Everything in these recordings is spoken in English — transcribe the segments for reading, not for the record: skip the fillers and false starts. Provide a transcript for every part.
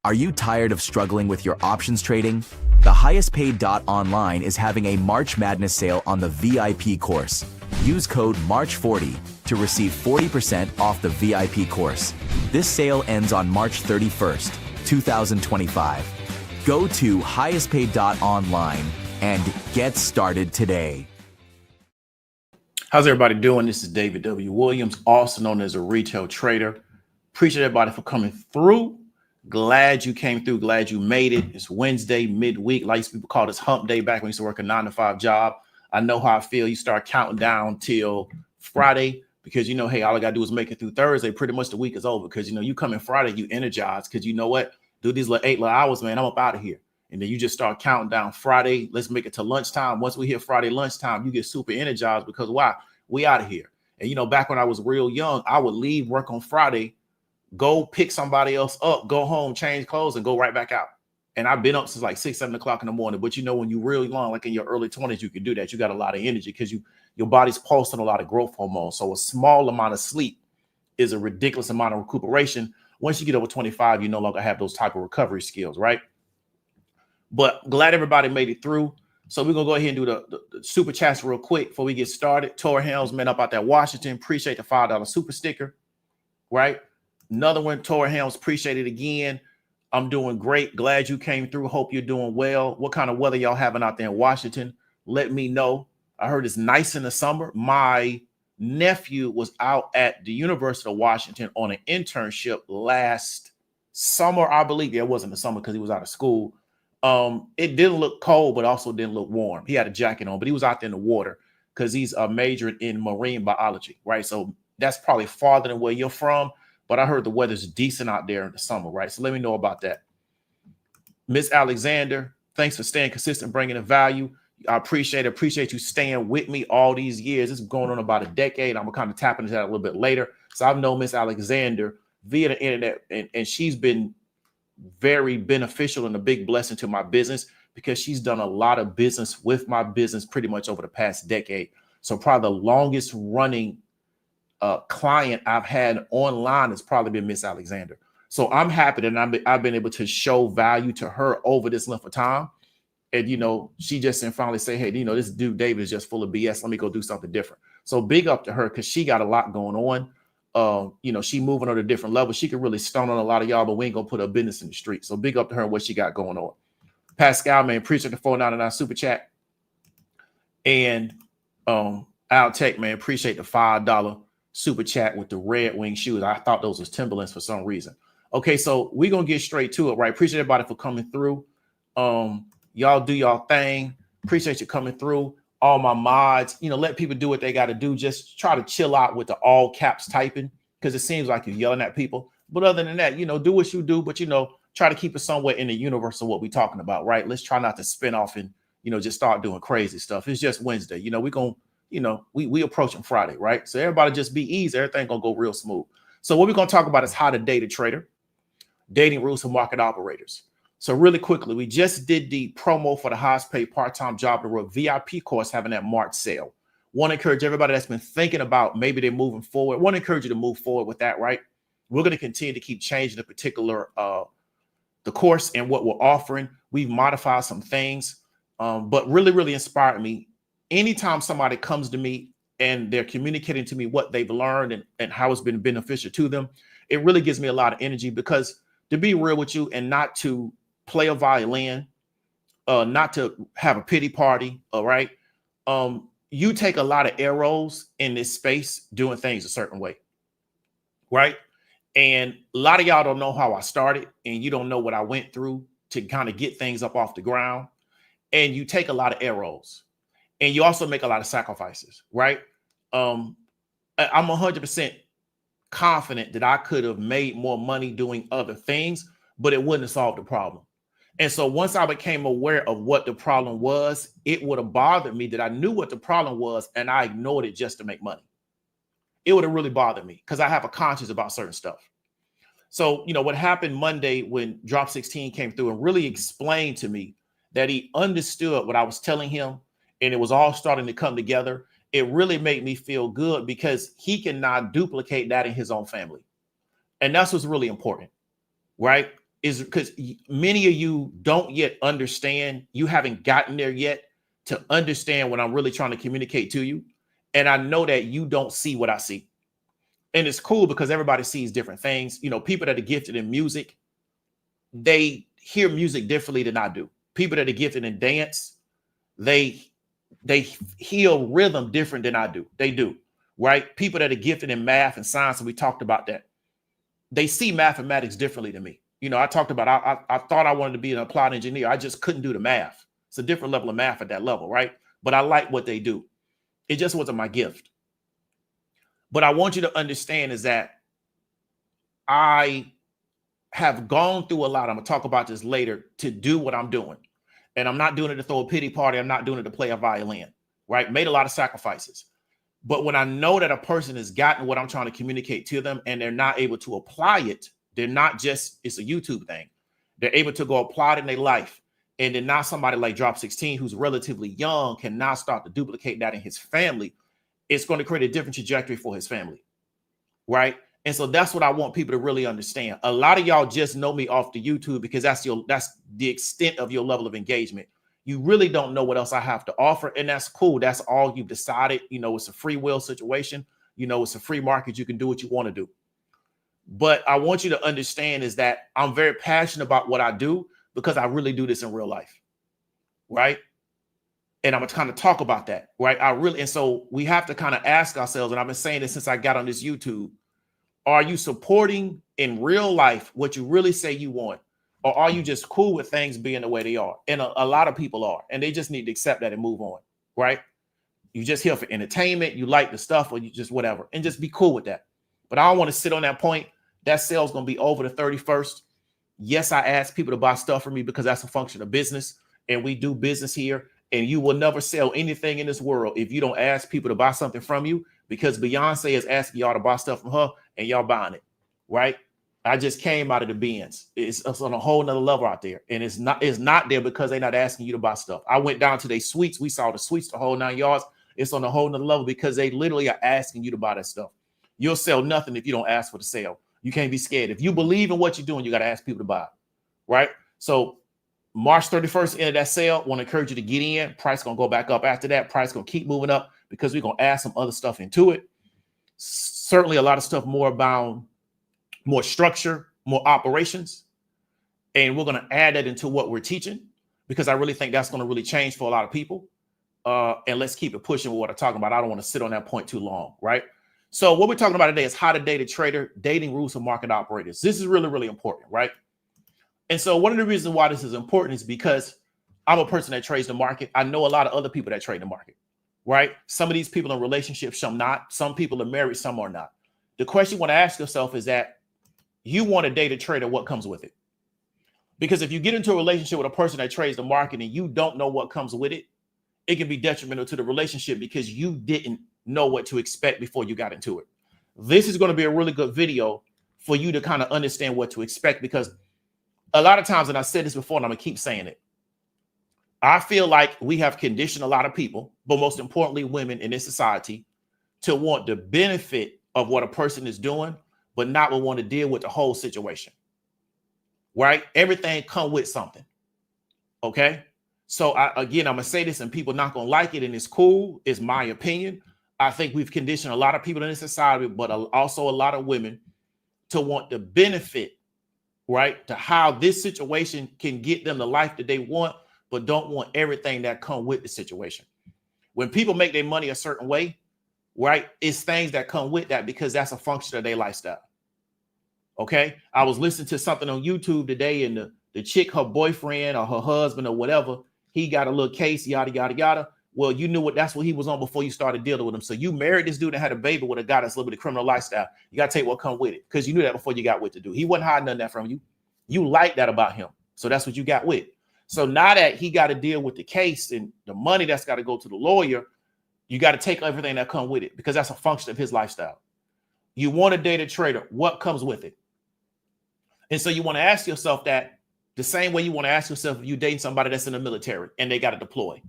Are you tired of struggling with your options trading? The highest paid online is having a March Madness sale on the VIP course. Use code MARCH40 to receive 40% off the VIP course. This sale ends on March 31st, 2025. Go to highestpaid.online and get started today. How's everybody doing? This is David W. Williams, also known as a retail trader. Appreciate everybody for coming through. Glad you came through. Glad you made it. It's Wednesday, midweek. Like people call this hump day back when we used to work a 9-to-5 job. I know how I feel. You start counting down till Friday because, hey, all I got to do is make it through Thursday. Pretty much the week is over because, you come in Friday, you energize because you know what? Do these little 8 hours, man. I'm up out of here. And then you just start counting down Friday. Let's make it to lunchtime. Once we hit Friday lunchtime, you get super energized because why? We out of here. And, back when I was real young, I would leave work on Friday, go pick somebody else up, go home, change clothes, and go right back out. And I've been up since like 6, 7 o'clock in the morning. But when you're really long, like in your early 20s, you can do that. You got a lot of energy because your body's pulsing a lot of growth hormones. So a small amount of sleep is a ridiculous amount of recuperation. Once you get over 25, you no longer have those type of recovery skills, right? But glad everybody made it through. So we're going to go ahead and do the super chats real quick before we get started. Tor Helms, up out there, Washington. Appreciate the $5 super sticker, right? Another one, Tor Helms, appreciate it again. I'm doing great. Glad you came through. Hope you're doing well. What kind of weather y'all having out there in Washington? Let me know. I heard it's nice in the summer. My nephew was out at the University of Washington on an internship last summer, I believe. Yeah, it wasn't the summer because he was out of school. It didn't look cold, but also didn't look warm. He had a jacket on, but he was out there in the water because he's majoring in marine biology, right? So that's probably farther than where you're from. But I heard the weather's decent out there in the summer, right? So let me know about that. Miss Alexander, thanks for staying consistent, bringing the value. I appreciate it. Appreciate you staying with me all these years. This is going on about a decade. I'm going to kind of tap into that a little bit later. So I've known Miss Alexander via the internet, and she's been very beneficial and a big blessing to my business because she's done a lot of business with my business pretty much over the past decade. So probably the longest running client I've had online has probably been Miss Alexander. So I'm happy that I've been able to show value to her over this length of time. And, she just didn't finally say, hey, this dude David is just full of BS. Let me go do something different. So big up to her because she got a lot going on. She moving on a different level. She could really stun on a lot of y'all, but we ain't going to put her business in the street. So big up to her and what she got going on. Pascal, man, appreciate the $4.99 super chat. And Al Tech, man, appreciate the $5 super chat with the Red Wing shoes. I thought those was Timberlands for some reason. Okay, so we're gonna get straight to it, right? Appreciate everybody for coming through. Y'all do y'all thing. Appreciate you coming through. All my mods, let people do what they got to do. Just try to chill out with the all caps typing because it seems like you're yelling at people. But other than that, do what you do, but try to keep it somewhere in the universe of what we're talking about, right? Let's try not to spin off and just start doing crazy stuff. It's just Wednesday. We're gonna we approaching Friday, right? So everybody just be easy. Everything gonna go real smooth. So what we're gonna talk about is how to date a trader, dating rules for market operators. So really quickly, we just did the promo for the highest paid part-time job in the world VIP course having that March sale. Want to encourage everybody that's been thinking about maybe they're moving forward. Want to encourage you to move forward with that, right? We're going to continue to keep changing the particular the course and what we're offering. We've modified some things, but really inspired me. Anytime somebody comes to me and they're communicating to me what they've learned and how it's been beneficial to them, it really gives me a lot of energy because to be real with you and not to play a violin, not to have a pity party, all right? You take a lot of arrows in this space doing things a certain way, right? And a lot of y'all don't know how I started and you don't know what I went through to kind of get things up off the ground. And you take a lot of arrows. And you also make a lot of sacrifices, right? I'm 100% confident that I could have made more money doing other things, but it wouldn't have solved the problem. And so once I became aware of what the problem was, it would have bothered me that I knew what the problem was and I ignored it just to make money. It would have really bothered me because I have a conscience about certain stuff. So, what happened Monday when Drop 16 came through and really explained to me that he understood what I was telling him, and it was all starting to come together. It really made me feel good because he cannot duplicate that in his own family. And that's what's really important, right? is because many of you don't yet understand. You haven't gotten there yet to understand what I'm really trying to communicate to you. And I know that you don't see what I see. And it's cool because everybody sees different things. You know, people that are gifted in music, they hear music differently than I do. People that are gifted in dance, they hear rhythm different than I do. They do, right? People that are gifted in math and science, and we talked about that, they see mathematics differently than me. You know, I talked about, I thought I wanted to be an applied engineer. I just couldn't do the math. It's a different level of math at that level, right? But I like what they do. It just wasn't my gift. But I want you to understand is that I have gone through a lot. I'm going to talk about this later to do what I'm doing. And I'm not doing it to throw a pity party. I'm not doing it to play a violin, right? Made a lot of sacrifices. But when I know that a person has gotten what I'm trying to communicate to them and they're not able to apply it, they're not just, it's a YouTube thing. They're able to go apply it in their life. And then now somebody like Drop 16, who's relatively young, can now start to duplicate that in his family. It's going to create a different trajectory for his family, right? And so that's what I want people to really understand. A lot of y'all just know me off the YouTube because that's the extent of your level of engagement. You really don't know what else I have to offer. And that's cool. That's all you've decided. You know, it's a free will situation. You know, it's a free market. You can do what you want to do. But I want you to understand is that I'm very passionate about what I do because I really do this in real life, right? And I'm going to kind of talk about that, right? And so we have to kind of ask ourselves, and I've been saying this since I got on this YouTube, are you supporting in real life what you really say you want? Or are you just cool with things being the way they are? And a lot of people are, and they just need to accept that and move on, right? You just here for entertainment, you like the stuff, or you just whatever, and just be cool with that. But I don't want to sit on that point. That sale's going to be over the 31st. Yes, I ask people to buy stuff from me because that's a function of business, and we do business here. And you will never sell anything in this world if you don't ask people to buy something from you, because Beyonce is asking y'all to buy stuff from her and y'all buying it, right? I just came out of the Benz. It's on a whole nother level out there. And it's not there because they're not asking you to buy stuff. I went down to their suites. We saw the suites, the whole 9 yards. It's on a whole nother level because they literally are asking you to buy that stuff. You'll sell nothing if you don't ask for the sale. You can't be scared. If you believe in what you're doing, you got to ask people to buy it, right? So March 31st, end of that sale. Want to encourage you to get in. Price going to go back up after that. Price going to keep moving up because we're going to add some other stuff into it. Certainly a lot of stuff more about more structure, more operations. And we're going to add that into what we're teaching because I really think that's going to really change for a lot of people. And let's keep it pushing with what I'm talking about. I don't want to sit on that point too long, right? So what we're talking about today is how to date a trader, dating rules for market operators. This is really, really important, right? And so one of the reasons why this is important is because I'm a person that trades the market. I know a lot of other people that trade the market, right? Some of these people in relationships, some not. Some people are married, some are not. The question you want to ask yourself is that you want to date a trader, what comes with it? Because if you get into a relationship with a person that trades the market and you don't know what comes with it, it can be detrimental to the relationship because you didn't know what to expect before you got into it. This is going to be a really good video for you to kind of understand what to expect, because a lot of times, and I said this before and I'm going to keep saying it, I feel like we have conditioned a lot of people, but most importantly, women in this society, to want the benefit of what a person is doing, but not want to deal with the whole situation, right? Everything come with something, okay? So again, I'm going to say this and people not going to like it, and it's cool. It's my opinion. I think we've conditioned a lot of people in this society, but also a lot of women to want the benefit, right? To how this situation can get them the life that they want, but don't want everything that come with the situation. When people make their money a certain way, right? It's things that come with that because that's a function of their lifestyle. Okay. I was listening to something on YouTube today, and the chick, her boyfriend or her husband or whatever, he got a little case, yada, yada, yada. Well, you knew that's what he was on before you started dealing with him. So you married this dude and had a baby with a guy that's a little bit of criminal lifestyle. You got to take what comes with it because you knew that before you got with the dude. He wasn't hiding none of that from you. You liked that about him. So that's what you got with. So now that he got to deal with the case and the money that's got to go to the lawyer, you got to take everything that comes with it because that's a function of his lifestyle. You want to date a trader. What comes with it? And so you want to ask yourself that the same way you want to ask yourself if you're dating somebody that's in the military and they got to deploy,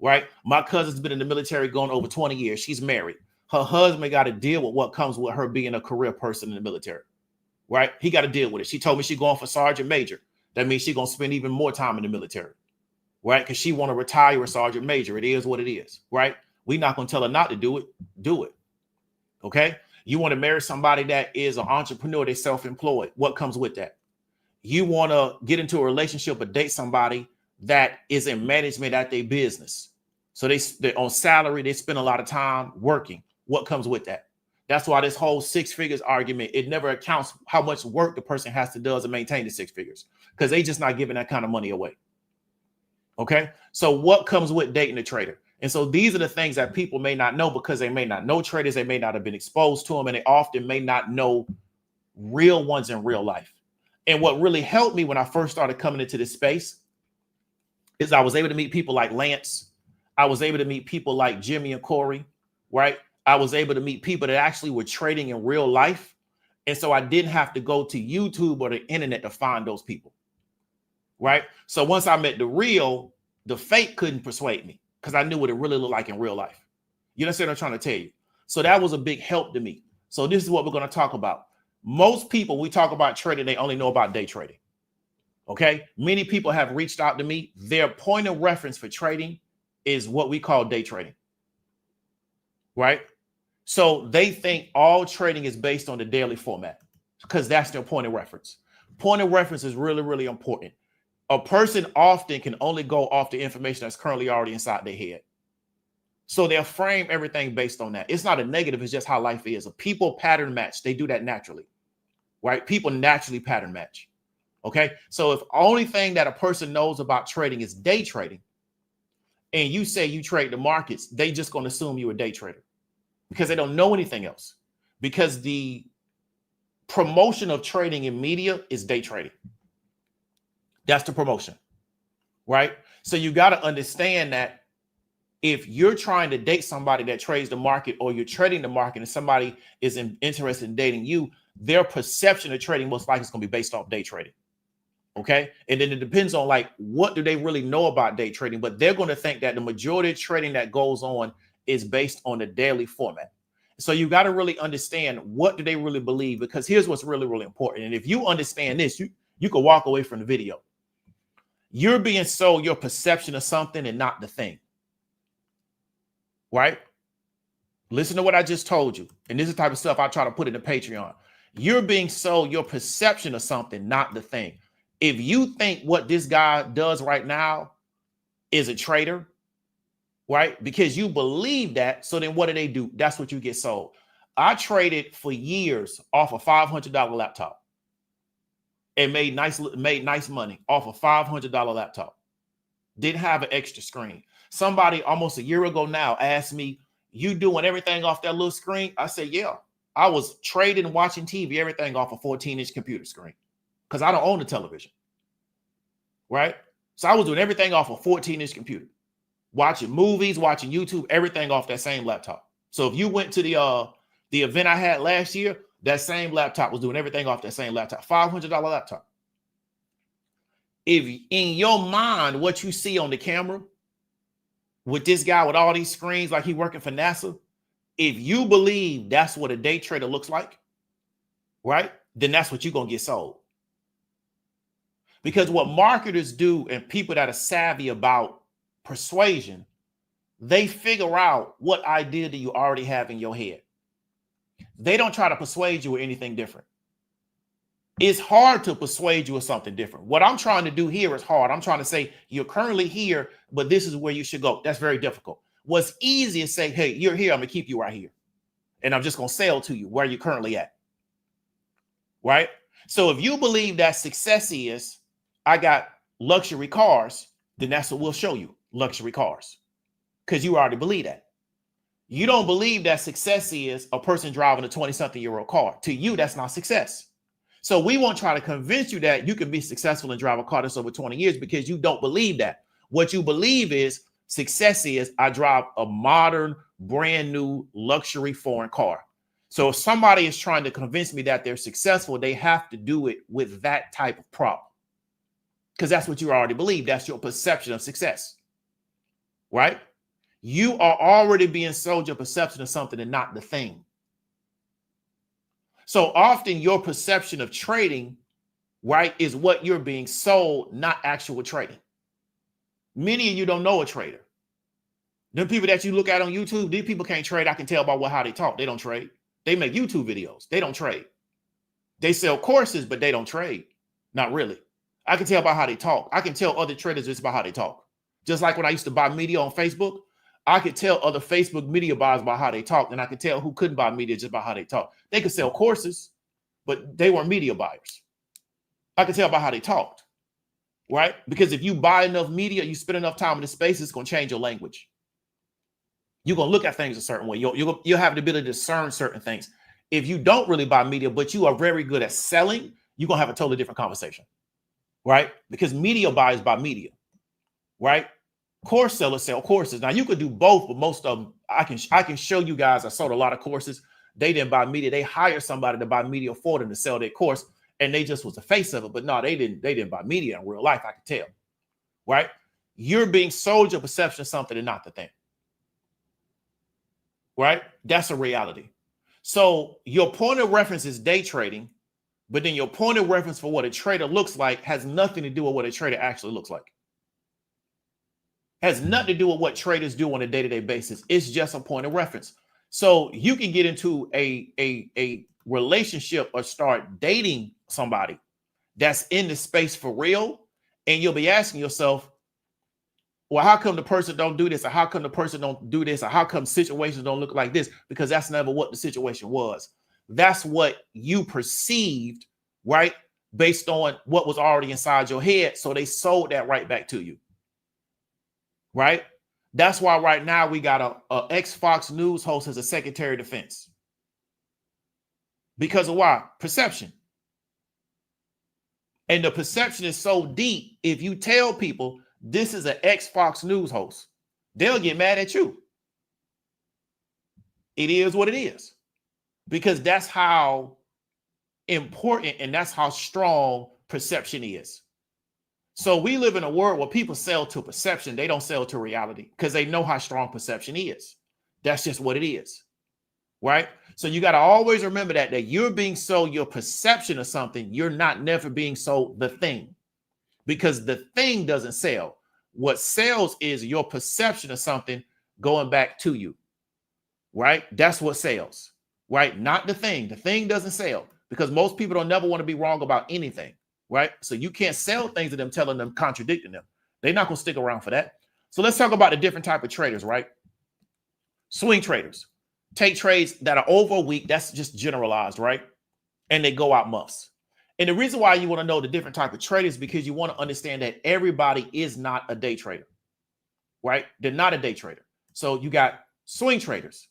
right? My cousin's been in the military going over 20 years. She's married. Her husband got to deal with what comes with her being a career person in the military, right? He got to deal with it. She told me she's going for sergeant major. That means she's going to spend even more time in the military, right? Because she want to retire a sergeant major. It is what it is, right? We're not going to tell her not to do it. Do it, okay? You want to marry somebody that is an entrepreneur, they're self-employed. What comes with that? You want to get into a relationship or date somebody that is in management at their business. So they're on salary. They spend a lot of time working. What comes with that? That's why this whole six figures argument, it never accounts how much work the person has to do to maintain the six figures, because they just not giving that kind of money away. Okay. So what comes with dating a trader? And so these are the things that people may not know, because they may not know traders. They may not have been exposed to them, and they often may not know real ones in real life. And what really helped me when I first started coming into this space is I was able to meet people like Lance. I was able to meet people like Jimmy and Corey, right? I was able to meet people that actually were trading in real life. And so I didn't have to go to YouTube or the internet to find those people, right? So once I met the real, the fake couldn't persuade me, because I knew what it really looked like in real life. You understand what I'm trying to tell you? So that was a big help to me. So this is what we're going to talk about. Most people, we talk about trading, they only know about day trading. Okay. Many people have reached out to me. Their point of reference for trading is what we call day trading. Right. So they think all trading is based on the daily format, because that's their point of reference. Point of reference is really, really important. A person often can only go off the information that's currently already inside their head. So they'll frame everything based on that. It's not a negative. It's just how life is. People pattern match. They do that naturally. Right? People naturally pattern match. Okay. So if only thing that a person knows about trading is day trading, and you say you trade the markets, they just going to assume you're a day trader, because they don't know anything else. Because the promotion of trading in media is day trading. That's the promotion. Right? So you got to understand that if you're trying to date somebody that trades the market, or you're trading the market and somebody is interested in dating you, their perception of trading most likely is going to be based off day trading. Okay. And then it depends on like, what do they really know about day trading? But they're going to think that the majority of trading that goes on is based on the daily format. So you got to really understand, what do they really believe? Because here's what's really, really important. And if you understand this, you can walk away from the video. You're being sold your perception of something and not the thing. Right? Listen to what I just told you. And this is the type of stuff I try to put in the Patreon. You're being sold your perception of something, not the thing. If you think what this guy does right now is a trader, right? Because you believe that, so then what do? That's what you get sold. I traded for years off a $500 laptop and made nice money off a $500 laptop. Didn't have an extra screen. Somebody almost a year ago now asked me, "You doing everything off that little screen?" I said, "Yeah." I was trading and watching TV, everything off a 14-inch computer screen, because I don't own a television, right? So I was doing everything off a 14-inch computer, watching movies, watching YouTube, everything off that same laptop. So if you went to the event I had last year, that same laptop was doing everything off that same laptop, $500 laptop. If in your mind, what you see on the camera with this guy with all these screens, like he working for NASA, if you believe that's what a day trader looks like, right, then that's what you're going to get sold. Because what marketers do, and people that are savvy about persuasion, they figure out what idea do you already have in your head. They don't try to persuade you with anything different. It's hard to persuade you with something different. What I'm trying to do here is hard. I'm trying to say, you're currently here, but this is where you should go. That's very difficult. What's easy is say, hey, you're here. I'm going to keep you right here. And I'm just going to sell to you where you're currently at. Right? So if you believe that success is, I got luxury cars, then that's what we'll show you, luxury cars. Because you already believe that. You don't believe that success is a person driving a 20-something-year-old car. To you, that's not success. So we won't try to convince you that you can be successful and drive a car that's over 20 years, because you don't believe that. What you believe is success is, I drive a modern, brand new luxury foreign car. So if somebody is trying to convince me that they're successful, they have to do it with that type of problem. Because that's what you already believe. That's your perception of success. Right? You are already being sold your perception of something and not the thing. So often your perception of trading, right, is what you're being sold, not actual trading. Many of you don't know a trader. The people that you look at on YouTube, these people can't trade. I can tell by how they talk. They don't trade. They make YouTube videos. They don't trade. They sell courses, but they don't trade. Not really. I can tell by how they talk. I can tell other traders just by how they talk. Just like when I used to buy media on Facebook, I could tell other Facebook media buyers by how they talk, and I could tell who couldn't buy media just by how they talk. They could sell courses, but they weren't media buyers. I could tell by how they talked, right? Because if you buy enough media, you spend enough time in the space, it's going to change your language. You're going to look at things a certain way. You'll have the ability to discern certain things. If you don't really buy media, but you are very good at selling, you're going to have a totally different conversation, right? Because media buyers buy media, right? Course sellers sell courses. Now you could do both, but most of them, I can show you guys. I sold a lot of courses. They didn't buy media. They hired somebody to buy media for them to sell their course, and they just was the face of it. But no, they didn't buy media in real life. I can tell, right? You're being sold your perception of something and not the thing, right? That's a reality. So your point of reference is day trading, but then your point of reference for what a trader looks like has nothing to do with what a trader actually looks like. Has nothing to do with what traders do on a day-to-day basis. It's just a point of reference. So you can get into a relationship or start dating somebody that's in the space for real, and you'll be asking yourself, well, how come the person don't do this? Or how come the person don't do this? Or how come situations don't look like this? Because that's never what the situation was. That's what you perceived, right? Based on what was already inside your head. So they sold that right back to you. Right? That's why right now we got a ex-Fox News host as a Secretary of Defense. Because of why? Perception. And the perception is so deep, if you tell people this is an ex-Fox News host, they'll get mad at you. It is what it is. Because that's how important and that's how strong perception is. So we live in a world where people sell to perception. They don't sell to reality because they know how strong perception is. That's just what it is, right? So you got to always remember that you're being sold your perception of something. You're not never being sold the thing, because the thing doesn't sell. What sells is your perception of something going back to you, right? That's what sells, right? Not the thing. The thing doesn't sell because most people don't never want to be wrong about anything. Right? So you can't sell things to them, telling them, contradicting them. They're not going to stick around for that. So let's talk about the different type of traders, right? Swing traders take trades that are over a week. That's just generalized, right? And they go out months. And the reason why you want to know the different type of traders is because you want to understand that everybody is not a day trader, right? They're not a day trader. So you got swing traders.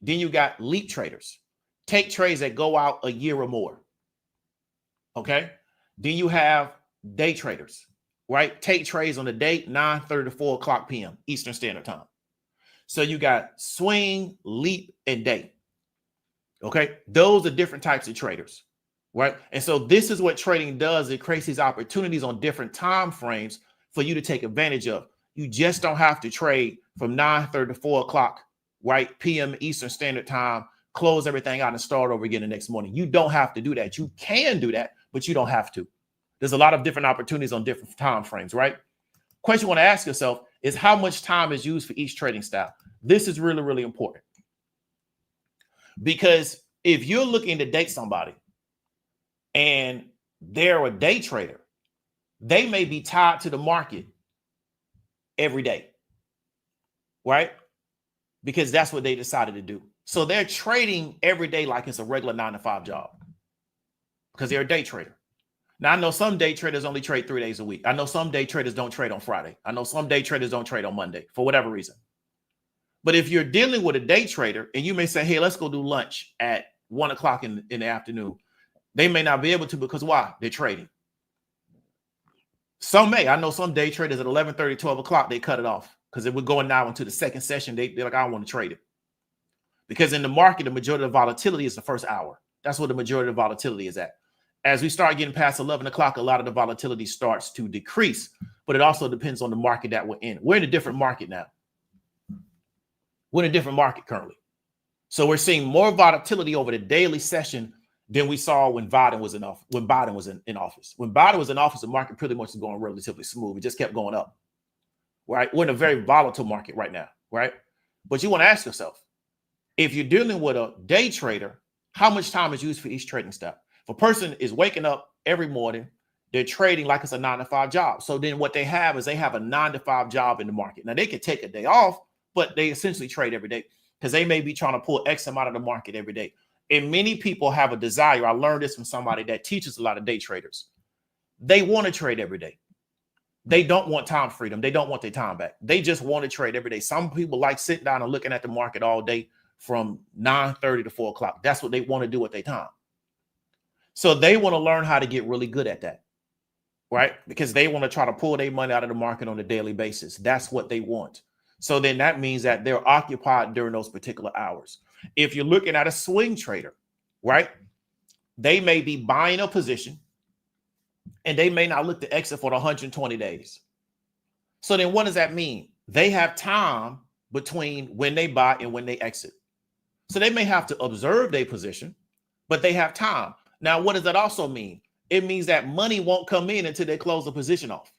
Then you got leap traders. Take trades that go out a year or more. Okay? Then you have day traders, right? Take trades on the date, 9:30 to 4 o'clock p.m. Eastern Standard Time. So you got swing, leap, and day. Okay? Those are different types of traders, right? And so this is what trading does. It creates these opportunities on different time frames for you to take advantage of. You just don't have to trade from 9:30 to 4 o'clock, right? p.m. Eastern Standard Time, close everything out and start over again the next morning. You don't have to do that. You can do that, but you don't have to. There's a lot of different opportunities on different time frames, right? Question you want to ask yourself is how much time is used for each trading style? This is really, really important. Because if you're looking to date somebody and they're a day trader, they may be tied to the market every day, right? Because that's what they decided to do. So they're trading every day like it's a regular 9-to-5 job because they're a day trader. Now, I know some day traders only trade 3 days a week. I know some day traders don't trade on Friday. I know some day traders don't trade on Monday for whatever reason. But if you're dealing with a day trader and you may say, hey, let's go do lunch at 1 o'clock in the afternoon, they may not be able to because why? They're trading. Some may. I know some day traders at 11:30, 12 o'clock, they cut it off because we're going now into the second session. They're like, I don't want to trade it. Because in the market, the majority of the volatility is the first hour. That's where the majority of the volatility is at. As we start getting past 11 o'clock, a lot of the volatility starts to decrease, but it also depends on the market that we're in. We're in a different market now. We're in a different market currently. So we're seeing more volatility over the daily session than we saw when Biden was in office. When Biden was in office. When Biden was in office, the market pretty much was going relatively smooth. It just kept going up. Right? We're in a very volatile market right now, right? But you want to ask yourself, if you're dealing with a day trader, how much time is used for each trading step? If a person is waking up every morning, they're trading like it's a 9-to-5 job. So then what they have is they have a 9-to-5 job in the market. Now they could take a day off, but they essentially trade every day because they may be trying to pull X amount of the market every day. And many people have a desire. I learned this from somebody that teaches a lot of day traders. They want to trade every day. They don't want time freedom. They don't want their time back. They just want to trade every day. Some people like sitting down and looking at the market all day from 9:30 to 4 o'clock. That's what they want to do with their time. So they want to learn how to get really good at that, right? Because they want to try to pull their money out of the market on a daily basis. That's what they want. So then that means that they're occupied during those particular hours. If you're looking at a swing trader, right, they may be buying a position and they may not look to exit for the 120 days. So then what does that mean? They have time between when they buy and when they exit. So they may have to observe their position, but they have time. Now, what does that also mean? It means that money won't come in until they close the position off.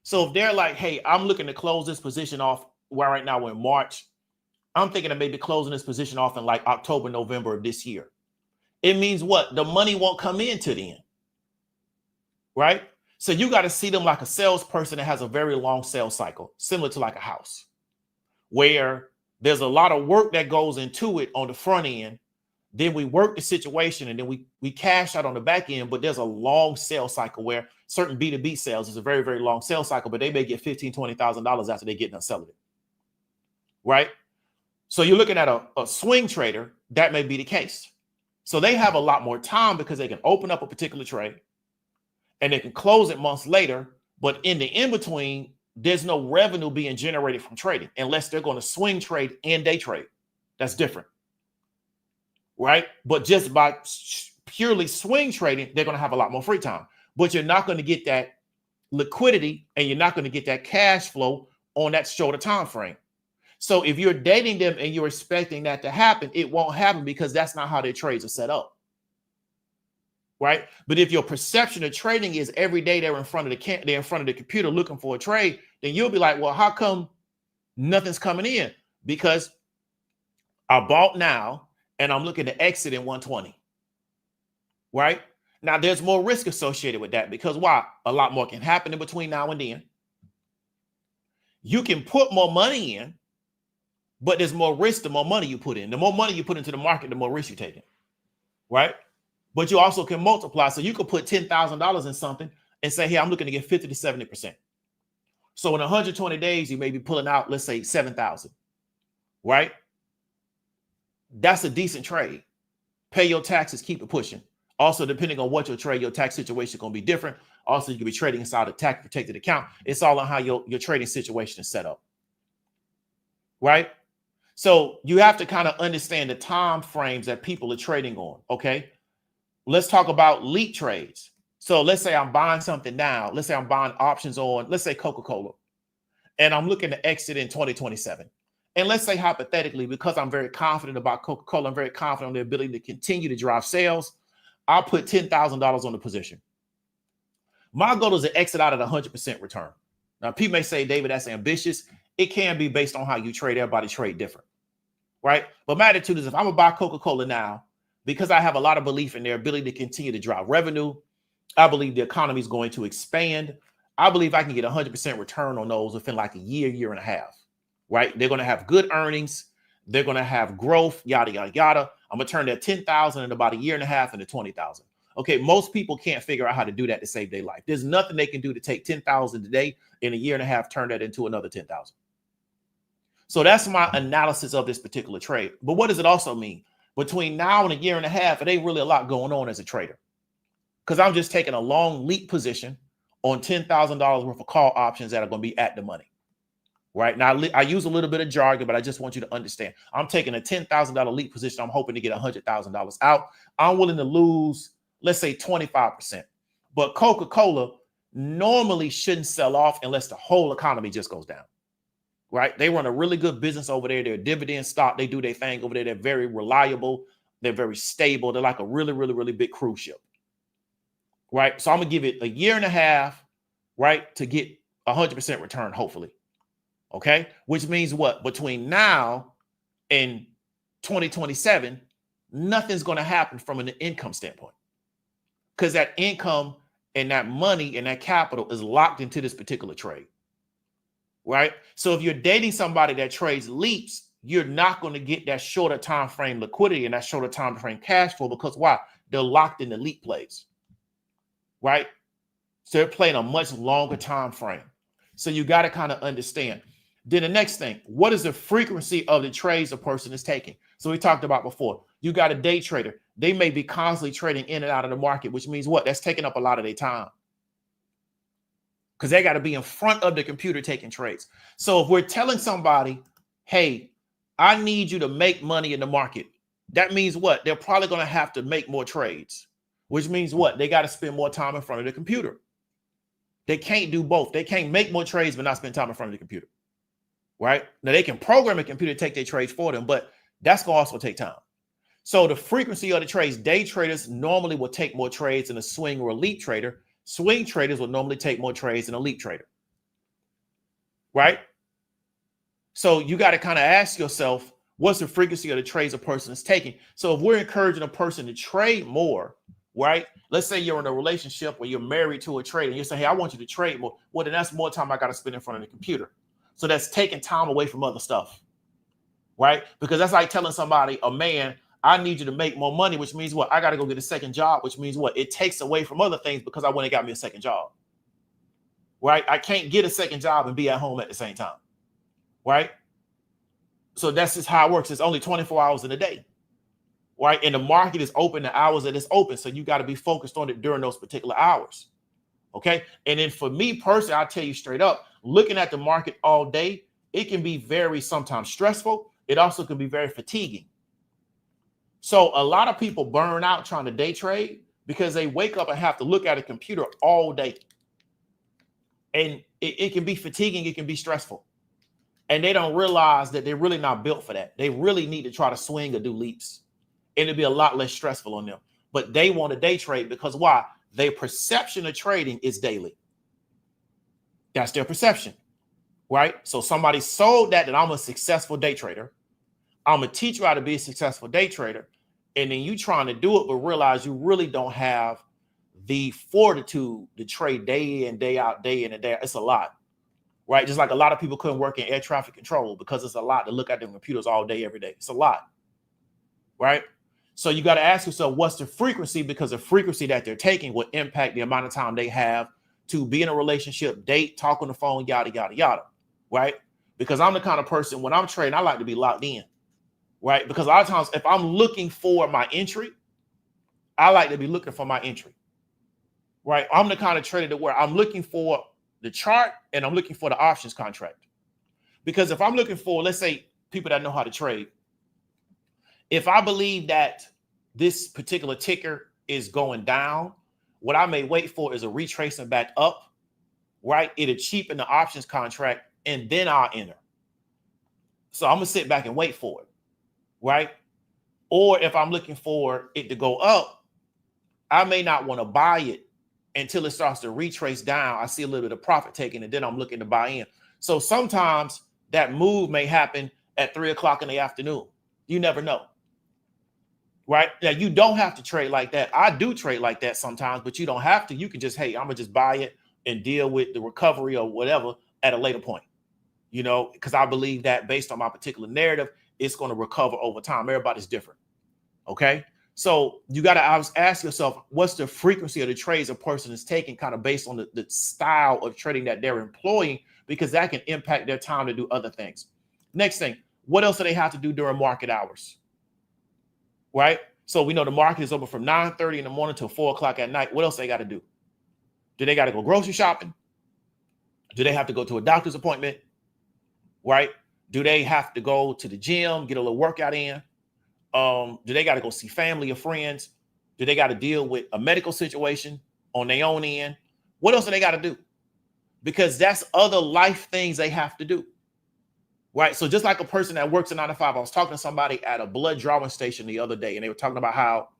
So if they're like, hey, I'm looking to close this position off, well, right now we're in March. I'm thinking of maybe closing this position off in like October, November of this year. It means what? The money won't come in till the end. Right? So you got to see them like a salesperson that has a very long sales cycle, similar to like a house, where there's a lot of work that goes into it on the front end. Then we work the situation and then we cash out on the back end. But there's a long sales cycle where certain B2B sales is a very, very long sales cycle, but they may get $15,000, $20,000 after they get done selling it. Right? So you're looking at a swing trader, that may be the case. So they have a lot more time because they can open up a particular trade and they can close it months later. But in the in-between, there's no revenue being generated from trading unless they're going to swing trade and day trade. That's different. Right? But just by purely swing trading, they're going to have a lot more free time. But you're not going to get that liquidity and you're not going to get that cash flow on that shorter time frame. So if you're dating them and you're expecting that to happen, it won't happen because that's not how their trades are set up. Right? But if your perception of trading is every day they're in front of the computer looking for a trade, then you'll be like, well, how come nothing's coming in? Because I bought now and I'm looking to exit in 120. Right? Now there's more risk associated with that because why? A lot more can happen in between now and then. You can put more money in, but there's more risk the more money you put in. The more money you put into the market, the more risk you're taking. Right? But you also can multiply. So you could put $10,000 in something and say, hey, I'm looking to get 50 to 70%. So in 120 days, you may be pulling out, let's say 7,000, right? That's a decent trade. Pay your taxes, keep it pushing. Also, depending on what your trade, your tax situation is going to be different. Also, you can be trading inside a tax protected account. It's all on how your trading situation is set up, right? So you have to kind of understand the time frames that people are trading on, okay? Let's talk about leap trades. So let's say I'm buying something now. Let's say I'm buying options on, let's say Coca-Cola, and I'm looking to exit in 2027. And let's say hypothetically, because I'm very confident about Coca-Cola, I'm very confident on their ability to continue to drive sales, I'll put $10,000 on the position. My goal is to exit out at 100% return. Now, people may say, David, that's ambitious. It can be based on how you trade. Everybody trade different, right? But my attitude is if I'm going to buy Coca-Cola now, because I have a lot of belief in their ability to continue to drive revenue, I believe the economy is going to expand. I believe I can get 100% return on those within like a year, year and a half, right? They're going to have good earnings. They're going to have growth, yada, yada, yada. I'm going to turn that 10,000 in about a year and a half into 20,000. Okay, most people can't figure out how to do that to save their life. There's nothing they can do to take 10,000 today in a year and a half, turn that into another 10,000. So that's my analysis of this particular trade. But what does it also mean? Between now and a year and a half, it ain't really a lot going on as a trader because I'm just taking a long leap position on $10,000 worth of call options that are going to be at the money. Right now, I use a little bit of jargon, but I just want you to understand. I'm taking a $10,000 leap position. I'm hoping to get $100,000 out. I'm willing to lose, let's say 25%. But Coca-Cola normally shouldn't sell off unless the whole economy just goes down. Right? They run a really good business over there. They're a dividend stock. They do their thing over there. They're very reliable. They're very stable. They're like a really, really, really big cruise ship, right? So I'm gonna give it a year and a half, right, to get 100% return, hopefully. Okay, which means what? Between now and 2027, nothing's going to happen from an income standpoint, because that income and that money and that capital is locked into this particular trade, right? So if you're dating somebody that trades leaps, you're not going to get that shorter time frame liquidity and that shorter time frame cash flow, because why? They're locked in the leap plays, right? So they're playing a much longer time frame. So you got to kind of understand. Then the next thing, what is the frequency of the trades a person is taking? So we talked about before, you got a day trader. They may be constantly trading in and out of the market, which means what? That's taking up a lot of their time, because they got to be in front of the computer taking trades. So if we're telling somebody, hey, I need you to make money in the market, that means what? They're probably going to have to make more trades, which means what? They got to spend more time in front of the computer. They can't do both. They can't make more trades but not spend time in front of the computer. Right? Now they can program a computer to take their trades for them, but that's going to also take time. So the frequency of the trades, day traders normally will take more trades than a swing or a leap trader. Swing traders will normally take more trades than a leap trader. Right? So you got to kind of ask yourself, what's the frequency of the trades a person is taking? So if we're encouraging a person to trade more, right? Let's say you're in a relationship where you're married to a trader and you say, hey, I want you to trade more. Well, then that's more time I got to spend in front of the computer. So that's taking time away from other stuff, right? Because that's like telling somebody, a man, I need you to make more money, which means what? I got to go get a second job, which means what? It takes away from other things because I went and got me a second job, right? I can't get a second job and be at home at the same time, right? So that's just how it works. It's only 24 hours in a day, right? And the market is open the hours that it's open. So you got to be focused on it during those particular hours. Okay. And then for me personally, I'll tell you straight up, looking at the market all day, it can be very sometimes stressful. It also can be very fatiguing. So a lot of people burn out trying to day trade because they wake up and have to look at a computer all day. And it can be fatiguing. It can be stressful. And they don't realize that they're really not built for that. They really need to try to swing or do leaps. And it'll be a lot less stressful on them. But they want to day trade because why? Their perception of trading is daily. That's their perception, right? So somebody sold that I'm a successful day trader. I'm going to teach you how to be a successful day trader. And then you trying to do it, but realize you really don't have the fortitude to trade day in, day out, day in and day out. It's a lot, right? Just like a lot of people couldn't work in air traffic control because it's a lot to look at their computers all day, every day. It's a lot, right? So you got to ask yourself, what's the frequency? Because the frequency that they're taking will impact the amount of time they have to be in a relationship, date, talk on the phone, yada, yada, yada, right? Because I'm the kind of person, when I'm trading, I like to be locked in, right? Because a lot of times, if I'm looking for my entry, I like to be looking for my entry, right? I'm the kind of trader where I'm looking for the chart and I'm looking for the options contract. Because if I'm looking for, let's say, people that know how to trade, if I believe that this particular ticker is going down, what I may wait for is a retracing back up, right? It'll cheapen the options contract and then I'll enter. So I'm going to sit back and wait for it, right? Or if I'm looking for it to go up, I may not want to buy it until it starts to retrace down. I see a little bit of profit taking and then I'm looking to buy in. So sometimes that move may happen at 3 o'clock in the afternoon. You never know. Right now, you don't have to trade like that. I do trade like that sometimes, but you don't have to. You can just, hey, I'm gonna just buy it and deal with the recovery or whatever at a later point, you know, because I believe that based on my particular narrative, it's going to recover over time. Everybody's different. Okay. So you got to ask yourself, what's the frequency of the trades a person is taking, kind of based on the style of trading that they're employing, because that can impact their time to do other things. Next thing, what else do they have to do during market hours? Right? So we know the market is open from 9:30 in the morning till 4 o'clock at night. What else they got to do? Do they got to go grocery shopping? Do they have to go to a doctor's appointment? Right? Do they have to go to the gym, get a little workout in? Do they got to go see family or friends? Do they got to deal with a medical situation on their own end? What else do they got to do? Because that's other life things they have to do. right? So just like a person that works a 9 to 5, I was talking to somebody at a blood drawing station the other day, and they were talking about how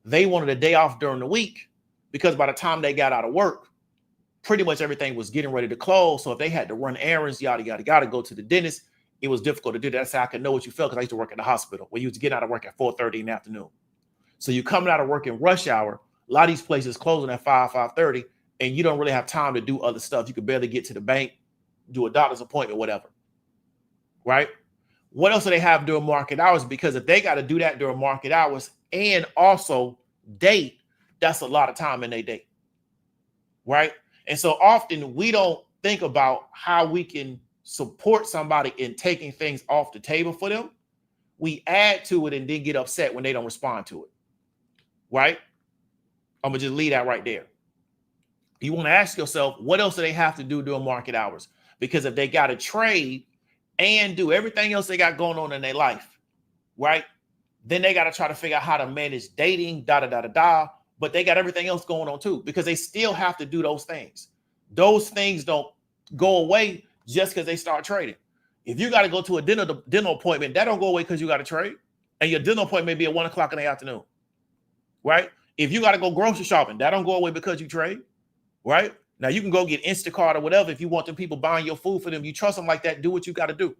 they wanted a day off during the week because by the time they got out of work, pretty much everything was getting ready to close. So if they had to run errands, yada, yada, yada, go to the dentist, it was difficult to do that. That's how I could know what you felt, because I used to work at the hospital where you was getting out of work at 4:30 in the afternoon. So you coming out of work in rush hour, a lot of these places closing at 5:30, and you don't really have time to do other stuff. You could barely get to the bank, do a doctor's appointment, whatever, right? What else do they have during market hours? Because if they got to do that during market hours and also date, that's a lot of time in their day, right? And so often we don't think about how we can support somebody in taking things off the table for them. We add to it and then get upset when they don't respond to it, right? I'm gonna just leave that right there. You want to ask yourself, what else do they have to do during market hours? Because if they got to trade and do everything else they got going on in their life, right? Then they got to try to figure out how to manage dating, but they got everything else going on too, because they still have to do those things. Those things don't go away just because they start trading. If you got to go to a dinner appointment, that don't go away because you got to trade. And your dinner appointment may be at 1 o'clock in the afternoon, right? If you got to go grocery shopping, that don't go away because you trade, right? Now you can go get Instacart or whatever. If you want them people buying your food for them, you trust them like that, do what you got to do,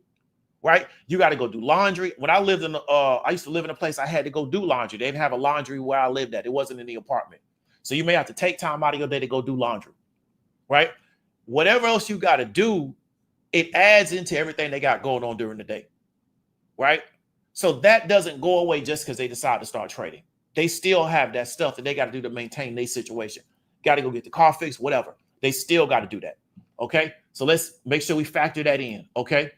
right? You got to go do laundry. When I lived in, I used to live in a place I had to go do laundry. They didn't have a laundry where I lived at. It wasn't in the apartment. So you may have to take time out of your day to go do laundry, right? Whatever else you got to do, it adds into everything they got going on during the day, right? So that doesn't go away just because they decide to start trading. They still have that stuff that they got to do to maintain their situation. Got to go get the car fixed, whatever. They still got to do that, okay? So let's make sure we factor that in, okay?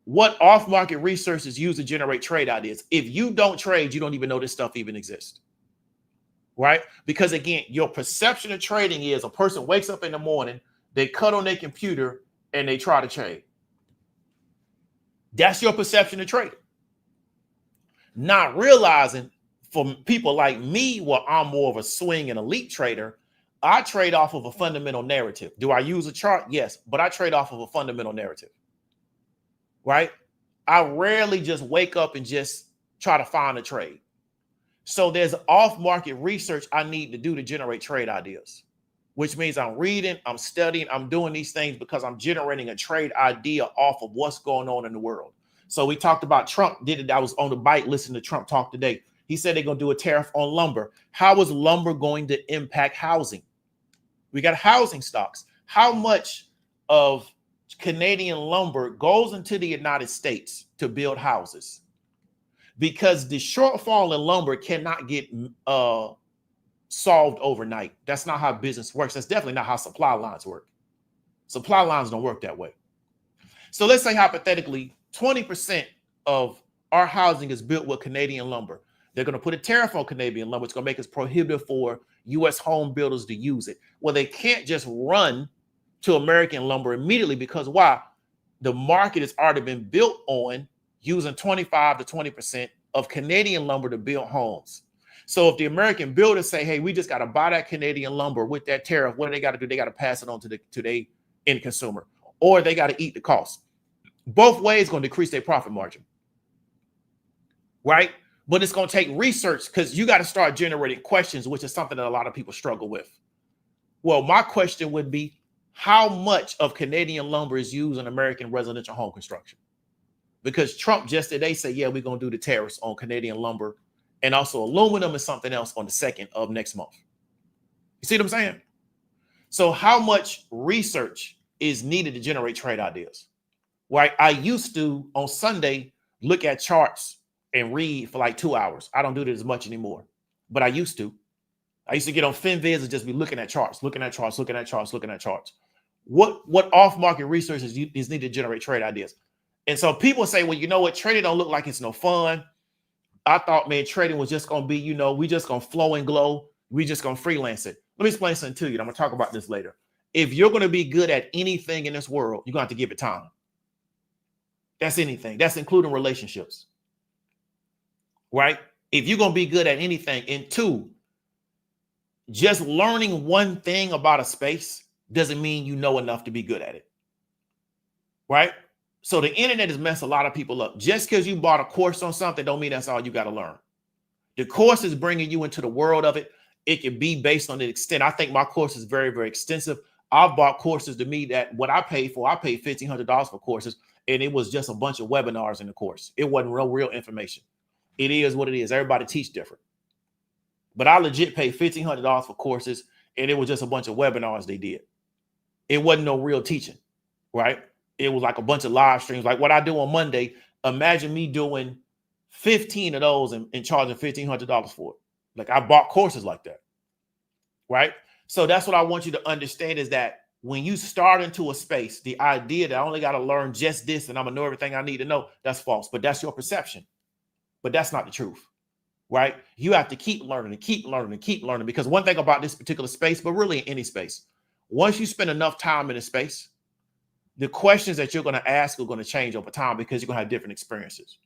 What off-market research is used to generate trade ideas? If you don't trade, you don't even know this stuff even exists, right? Because again, your perception of trading is a person wakes up in the morning, they cut on their computer, and they try to trade. That's your perception of trading. Not realizing, for people like me, where I'm more of a swing and elite trader, I trade off of a fundamental narrative. Do I use a chart? Yes, but I trade off of a fundamental narrative, right? I rarely just wake up and just try to find a trade. So there's off-market research I need to do to generate trade ideas, which means I'm reading, I'm studying, I'm doing these things because I'm generating a trade idea off of what's going on in the world. So we talked about Trump did it. I was on the bike listening to Trump talk today. He said they're going to do a tariff on lumber. How is lumber going to impact housing? We got housing stocks. How much of Canadian lumber goes into the United States to build houses? Because the shortfall in lumber cannot get solved overnight. That's not how business works. That's definitely not how supply lines work. Supply lines don't work that way. So let's say hypothetically 20% of our housing is built with Canadian lumber. They're going to put a tariff on Canadian lumber. It's going to make it prohibitive for U.S. home builders to use it. Well, they can't just run to American lumber immediately, because why? The market has already been built on using 25 to 20% of Canadian lumber to build homes. So if the American builders say, hey, we just got to buy that Canadian lumber with that tariff, what do they got to do? They got to pass it on to the end consumer, or they got to eat the cost. Both ways going to decrease their profit margin, right? But it's going to take research, because you got to start generating questions, which is something that a lot of people struggle with. Well, my question would be, how much of Canadian lumber is used in American residential home construction? Because Trump just today said, yeah, we're going to do the tariffs on Canadian lumber and also aluminum and something else on the 2nd of next month. You see what I'm saying? So how much research is needed to generate trade ideas? Right? I used to, on Sunday, look at charts and read for like 2 hours. I don't do that as much anymore, but I used to. I used to get on FinViz and just be looking at charts. What off-market research is needed to generate trade ideas? And so people say, well, you know what? Trading don't look like it's no fun. I thought, man, trading was just going to be, we just going to flow and glow. We just going to freelance it. Let me explain something to you. I'm going to talk about this later. If you're going to be good at anything in this world, you're going to have to give it time. That's anything. That's including relationships, right? If you're going to be good at anything, and two, just learning one thing about a space doesn't mean you know enough to be good at it, right? So the internet has messed a lot of people up. Just because you bought a course on something don't mean that's all you got to learn. The course is bringing you into the world of it. It can be based on the extent. I think my course is very, very extensive. I've bought courses to me that what I paid for, I paid $1,500 for courses, and it was just a bunch of webinars in the course. It wasn't real information. It is what it is. Everybody teach different. But I legit paid $1,500 for courses, and it was just a bunch of webinars they did. It wasn't no real teaching, right? It was like a bunch of live streams. Like what I do on Monday, imagine me doing 15 of those and charging $1,500 for it. Like I bought courses like that, right? So that's what I want you to understand is that when you start into a space, the idea that I only got to learn just this and I'm gonna know everything I need to know, that's false. But that's your perception. But that's not the truth, right? You have to keep learning and keep learning and keep learning, because one thing about this particular space, but really in any space, once you spend enough time in a space, the questions that you're going to ask are going to change over time because you're going to have different experiences,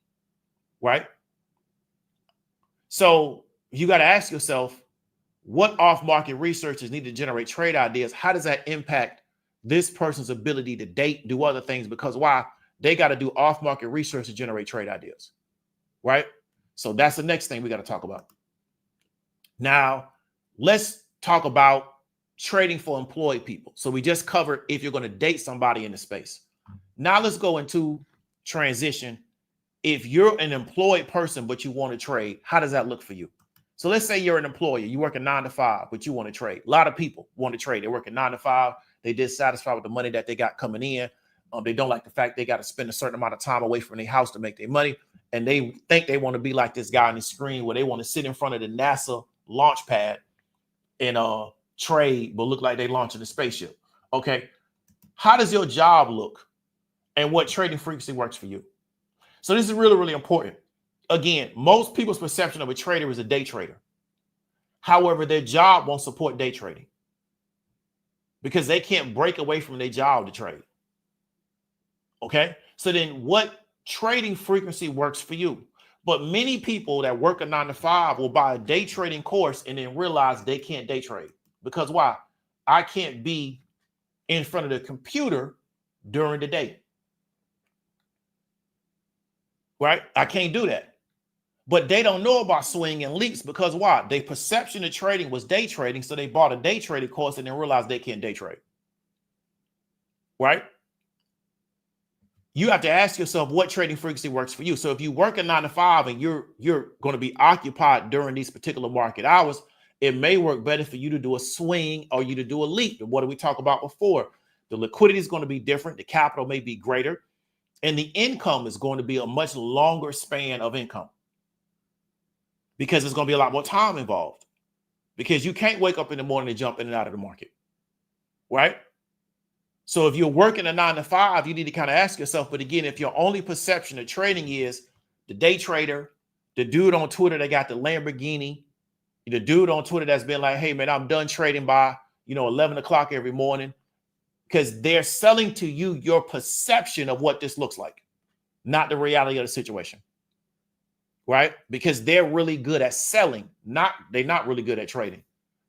right? So you got to ask yourself, what off-market research is needed to generate trade ideas? How does that impact this person's ability to date, do other things? Because why? They got to do off-market research to generate trade ideas, right? So that's the next thing we got to talk about. Now, let's talk about trading for employed people. So we just covered if you're going to date somebody in the space. Now let's go into transition. If you're an employed person, but you want to trade, how does that look for you? So let's say you're an employer, you work a 9 to 5, but you want to trade. A lot of people want to trade. They work a 9 to 5. They dissatisfied with the money that they got coming in. They don't like the fact they got to spend a certain amount of time away from their house to make their money. And they think they want to be like this guy on the screen where they want to sit in front of the NASA launch pad and trade, but look like they launching a spaceship. Okay. How does your job look and what trading frequency works for you? So this is really, really important. Again, most people's perception of a trader is a day trader. However, their job won't support day trading because they can't break away from their job to trade. Okay. So then what trading frequency works for you? But many people that work a 9 to 5 will buy a day trading course and then realize they can't day trade. Because why? I can't be in front of the computer during the day. Right? I can't do that. But they don't know about swing and leaps because why? Their perception of trading was day trading. So they bought a day trading course and then realized they can't day trade. Right? You have to ask yourself what trading frequency works for you. So if you work a 9 to 5 and you're going to be occupied during these particular market hours, it may work better for you to do a swing or you to do a leap. What did we talk about before? The liquidity is going to be different. The capital may be greater. And the income is going to be a much longer span of income because there's going to be a lot more time involved because you can't wake up in the morning and jump in and out of the market, right? So if you're working a 9 to 5, you need to kind of ask yourself, but again, if your only perception of trading is the day trader, the dude on Twitter that got the Lamborghini, the dude on Twitter that's been like, hey, man, I'm done trading by, 11 o'clock every morning, because they're selling to you your perception of what this looks like, not the reality of the situation, right? Because they're really good at selling. They're not really good at trading.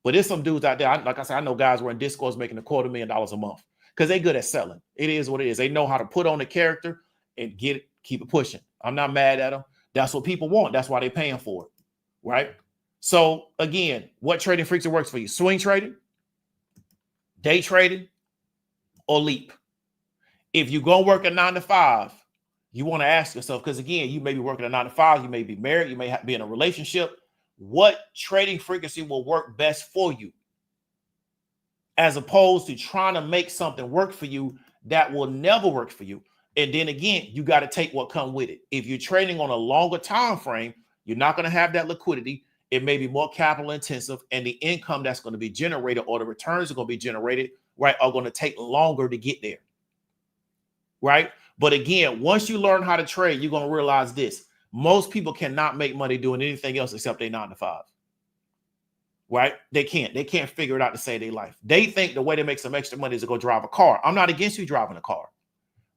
But there's some dudes out there, like I said, I know guys who are in Discords making $250,000 a month because they're good at selling. It is what it is. They know how to put on the character and keep it pushing. I'm not mad at them. That's what people want. That's why they're paying for it, right? So again, what trading frequency works for you? Swing trading, day trading, or leap? If you go work a 9 to 5, you want to ask yourself, because again, you may be working a 9 to 5, you may be married, you may be in a relationship. What trading frequency will work best for you? As opposed to trying to make something work for you that will never work for you. And then again, you got to take what comes with it. If you're trading on a longer time frame, you're not going to have that liquidity. It may be more capital intensive, and the income that's going to be generated or the returns are going to be generated, right, are going to take longer to get there, right? But again, once you learn how to trade, you're going to realize this. Most people cannot make money doing anything else except their 9 to 5, right? They can't figure it out to save their life. They think the way to make some extra money is to go drive a car. I'm not against you driving a car,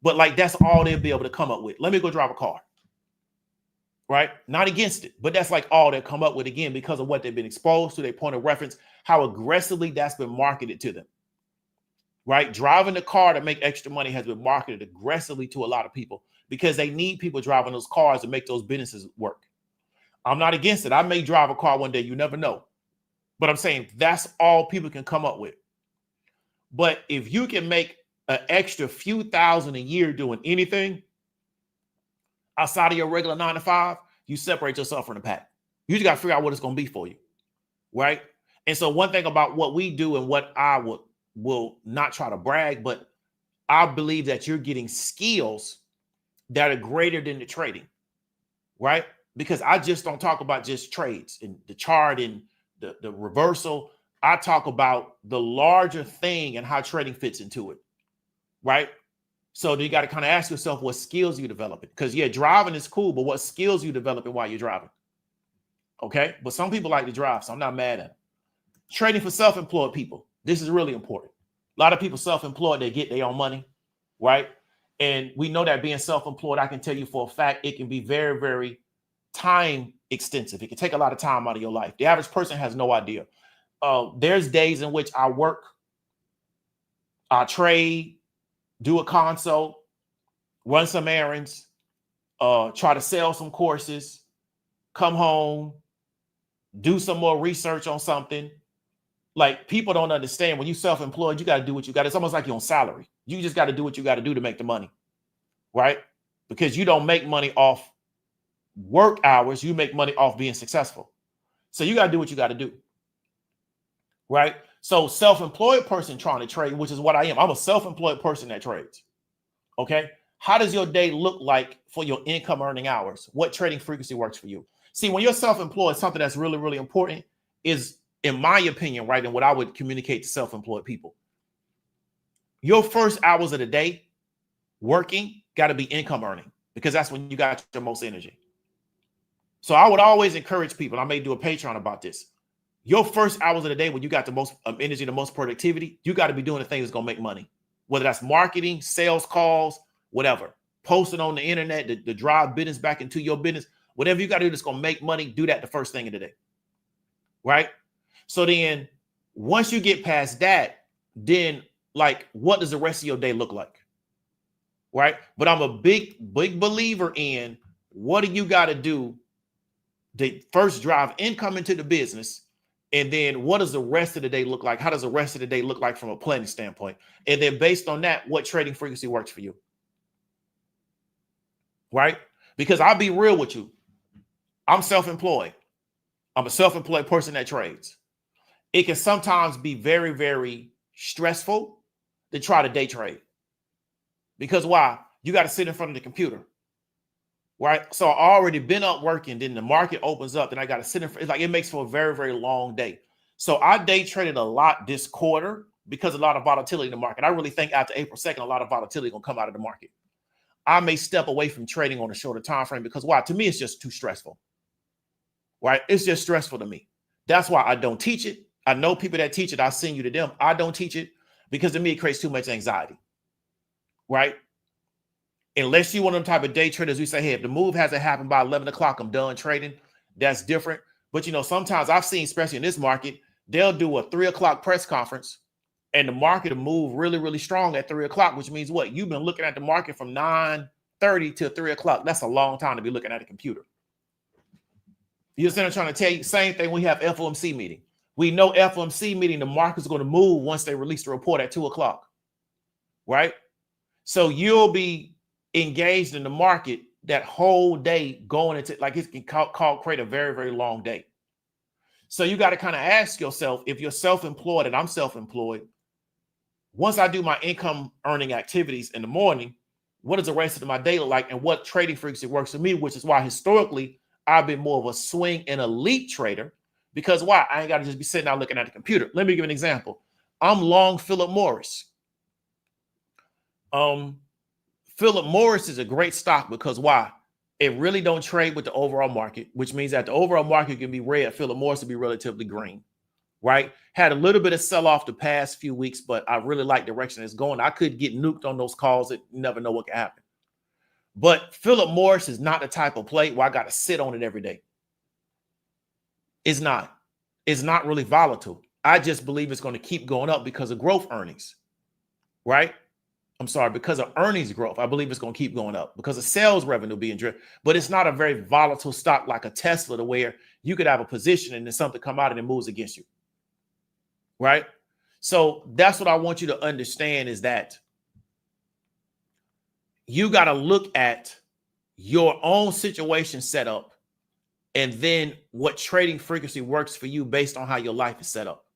but like that's all they'll be able to come up with. Let me go drive a car. Right? Not against it, but that's like all they come up with, again, because of what they've been exposed to, their point of reference, how aggressively that's been marketed to them. right? Driving the car to make extra money has been marketed aggressively to a lot of people because they need people driving those cars to make those businesses work. I'm not against it. I may drive a car one day. You never know. But I'm saying that's all people can come up with. But if you can make an extra few thousand a year doing anything outside of your regular 9 to 5, you separate yourself from the pack. You just got to figure out what it's going to be for you, right? And so one thing about what we do and what I will not try to brag, but I believe that you're getting skills that are greater than the trading, right? Because I just don't talk about just trades and the chart and the reversal. I talk about the larger thing and how trading fits into it, right? So you got to kind of ask yourself what skills you developing. Because yeah, driving is cool, but what skills you developing while you're driving? Okay, but some people like to drive, so I'm not mad at them. Trading for self-employed people. This is really important. A lot of people self-employed, they get their own money, right? And we know that being self-employed, I can tell you for a fact, it can be very, very time extensive. It can take a lot of time out of your life. The average person has no idea. There's days in which I work, I trade, do a consult, run some errands, try to sell some courses, come home, do some more research on something. Like, people don't understand when you self-employed, you got to do what you got. It's almost like you're on salary. You just got to do what you got to do to make the money, right? Because you don't make money off work hours. You make money off being successful. So you got to do what you got to do, right? So self-employed person trying to trade, which is what I am. I'm a self-employed person that trades, okay? How does your day look like for your income earning hours? What trading frequency works for you? See, when you're self-employed, something that's really, really important is, in my opinion, right, and what I would communicate to self-employed people, your first hours of the day working got to be income earning, because that's when you got your most energy. So I would always encourage people, I may do a Patreon about this, your first hours of the day when you got the most energy, the most productivity, you got to be doing the things that's going to make money, whether that's marketing, sales calls, whatever, posting on the internet, to drive business back into your business, whatever you got to do that's going to make money, do that the first thing of the day, right? So then once you get past that, then like, what does the rest of your day look like? Right? But I'm a big believer in, what do you got to do to first drive income into the business? And then what does the rest of the day look like? How does the rest of the day look like from a planning standpoint? And then based on that, what trading frequency works for you? Right? Because I'll be real with you. I'm self-employed. I'm a self-employed person that trades. It can sometimes be very, very stressful to try to day trade. Because why? You got to sit in front of the computer, right? So I already been up working, then the market opens up, and I got to sit in front. It's like, it makes for a very, very long day. So I day traded a lot this quarter because a lot of volatility in the market. I really think after April 2nd, a lot of volatility going to come out of the market. I may step away from trading on a shorter time frame because why? To me, it's just too stressful, right? It's just stressful to me. That's why I don't teach it. I know people that teach it. I'll send you to them. I don't teach it because to me, it creates too much anxiety, right? Unless you're one of them type of day traders, we say, hey, if the move hasn't happened by 11 o'clock, I'm done trading. That's different. But, you know, sometimes I've seen, especially in this market, they'll do a 3 o'clock press conference and the market will move really, really strong at 3 o'clock, which means what? You've been looking at the market from 9:30 to 3 o'clock. That's a long time to be looking at a computer. You understand what I'm trying to tell you? Same thing, we have FOMC meeting. We know FOMC meeting, the market's going to move once they release the report at 2 o'clock, right? So you'll be engaged in the market that whole day going into, like, it can create a very, very long day. So you got to kind of ask yourself, if you're self-employed and I'm self-employed, once I do my income earning activities in the morning, what does the rest of my day look like, and what trading frequency works for me? Which is why historically I've been more of a swing and elite trader, because why? I ain't got to just be sitting out looking at the computer. Let me give an example. I'm long Philip Morris. Philip Morris is a great stock because why? It really don't trade with the overall market, which means that the overall market can be red. Philip Morris will be relatively green, right? Had a little bit of sell off the past few weeks, but I really like the direction it's going. I could get nuked on those calls. That you never know what can happen. But Philip Morris is not the type of play where I got to sit on it every day. It's not. It's not really volatile. I just believe it's going to keep going up because of growth earnings. right? I'm sorry, because of earnings growth, I believe it's going to keep going up because of sales revenue being driven. But it's not a very volatile stock like a Tesla to where you could have a position and then something come out and it moves against you, right? So that's what I want you to understand is that you got to look at your own situation set up and then what trading frequency works for you based on how your life is set up.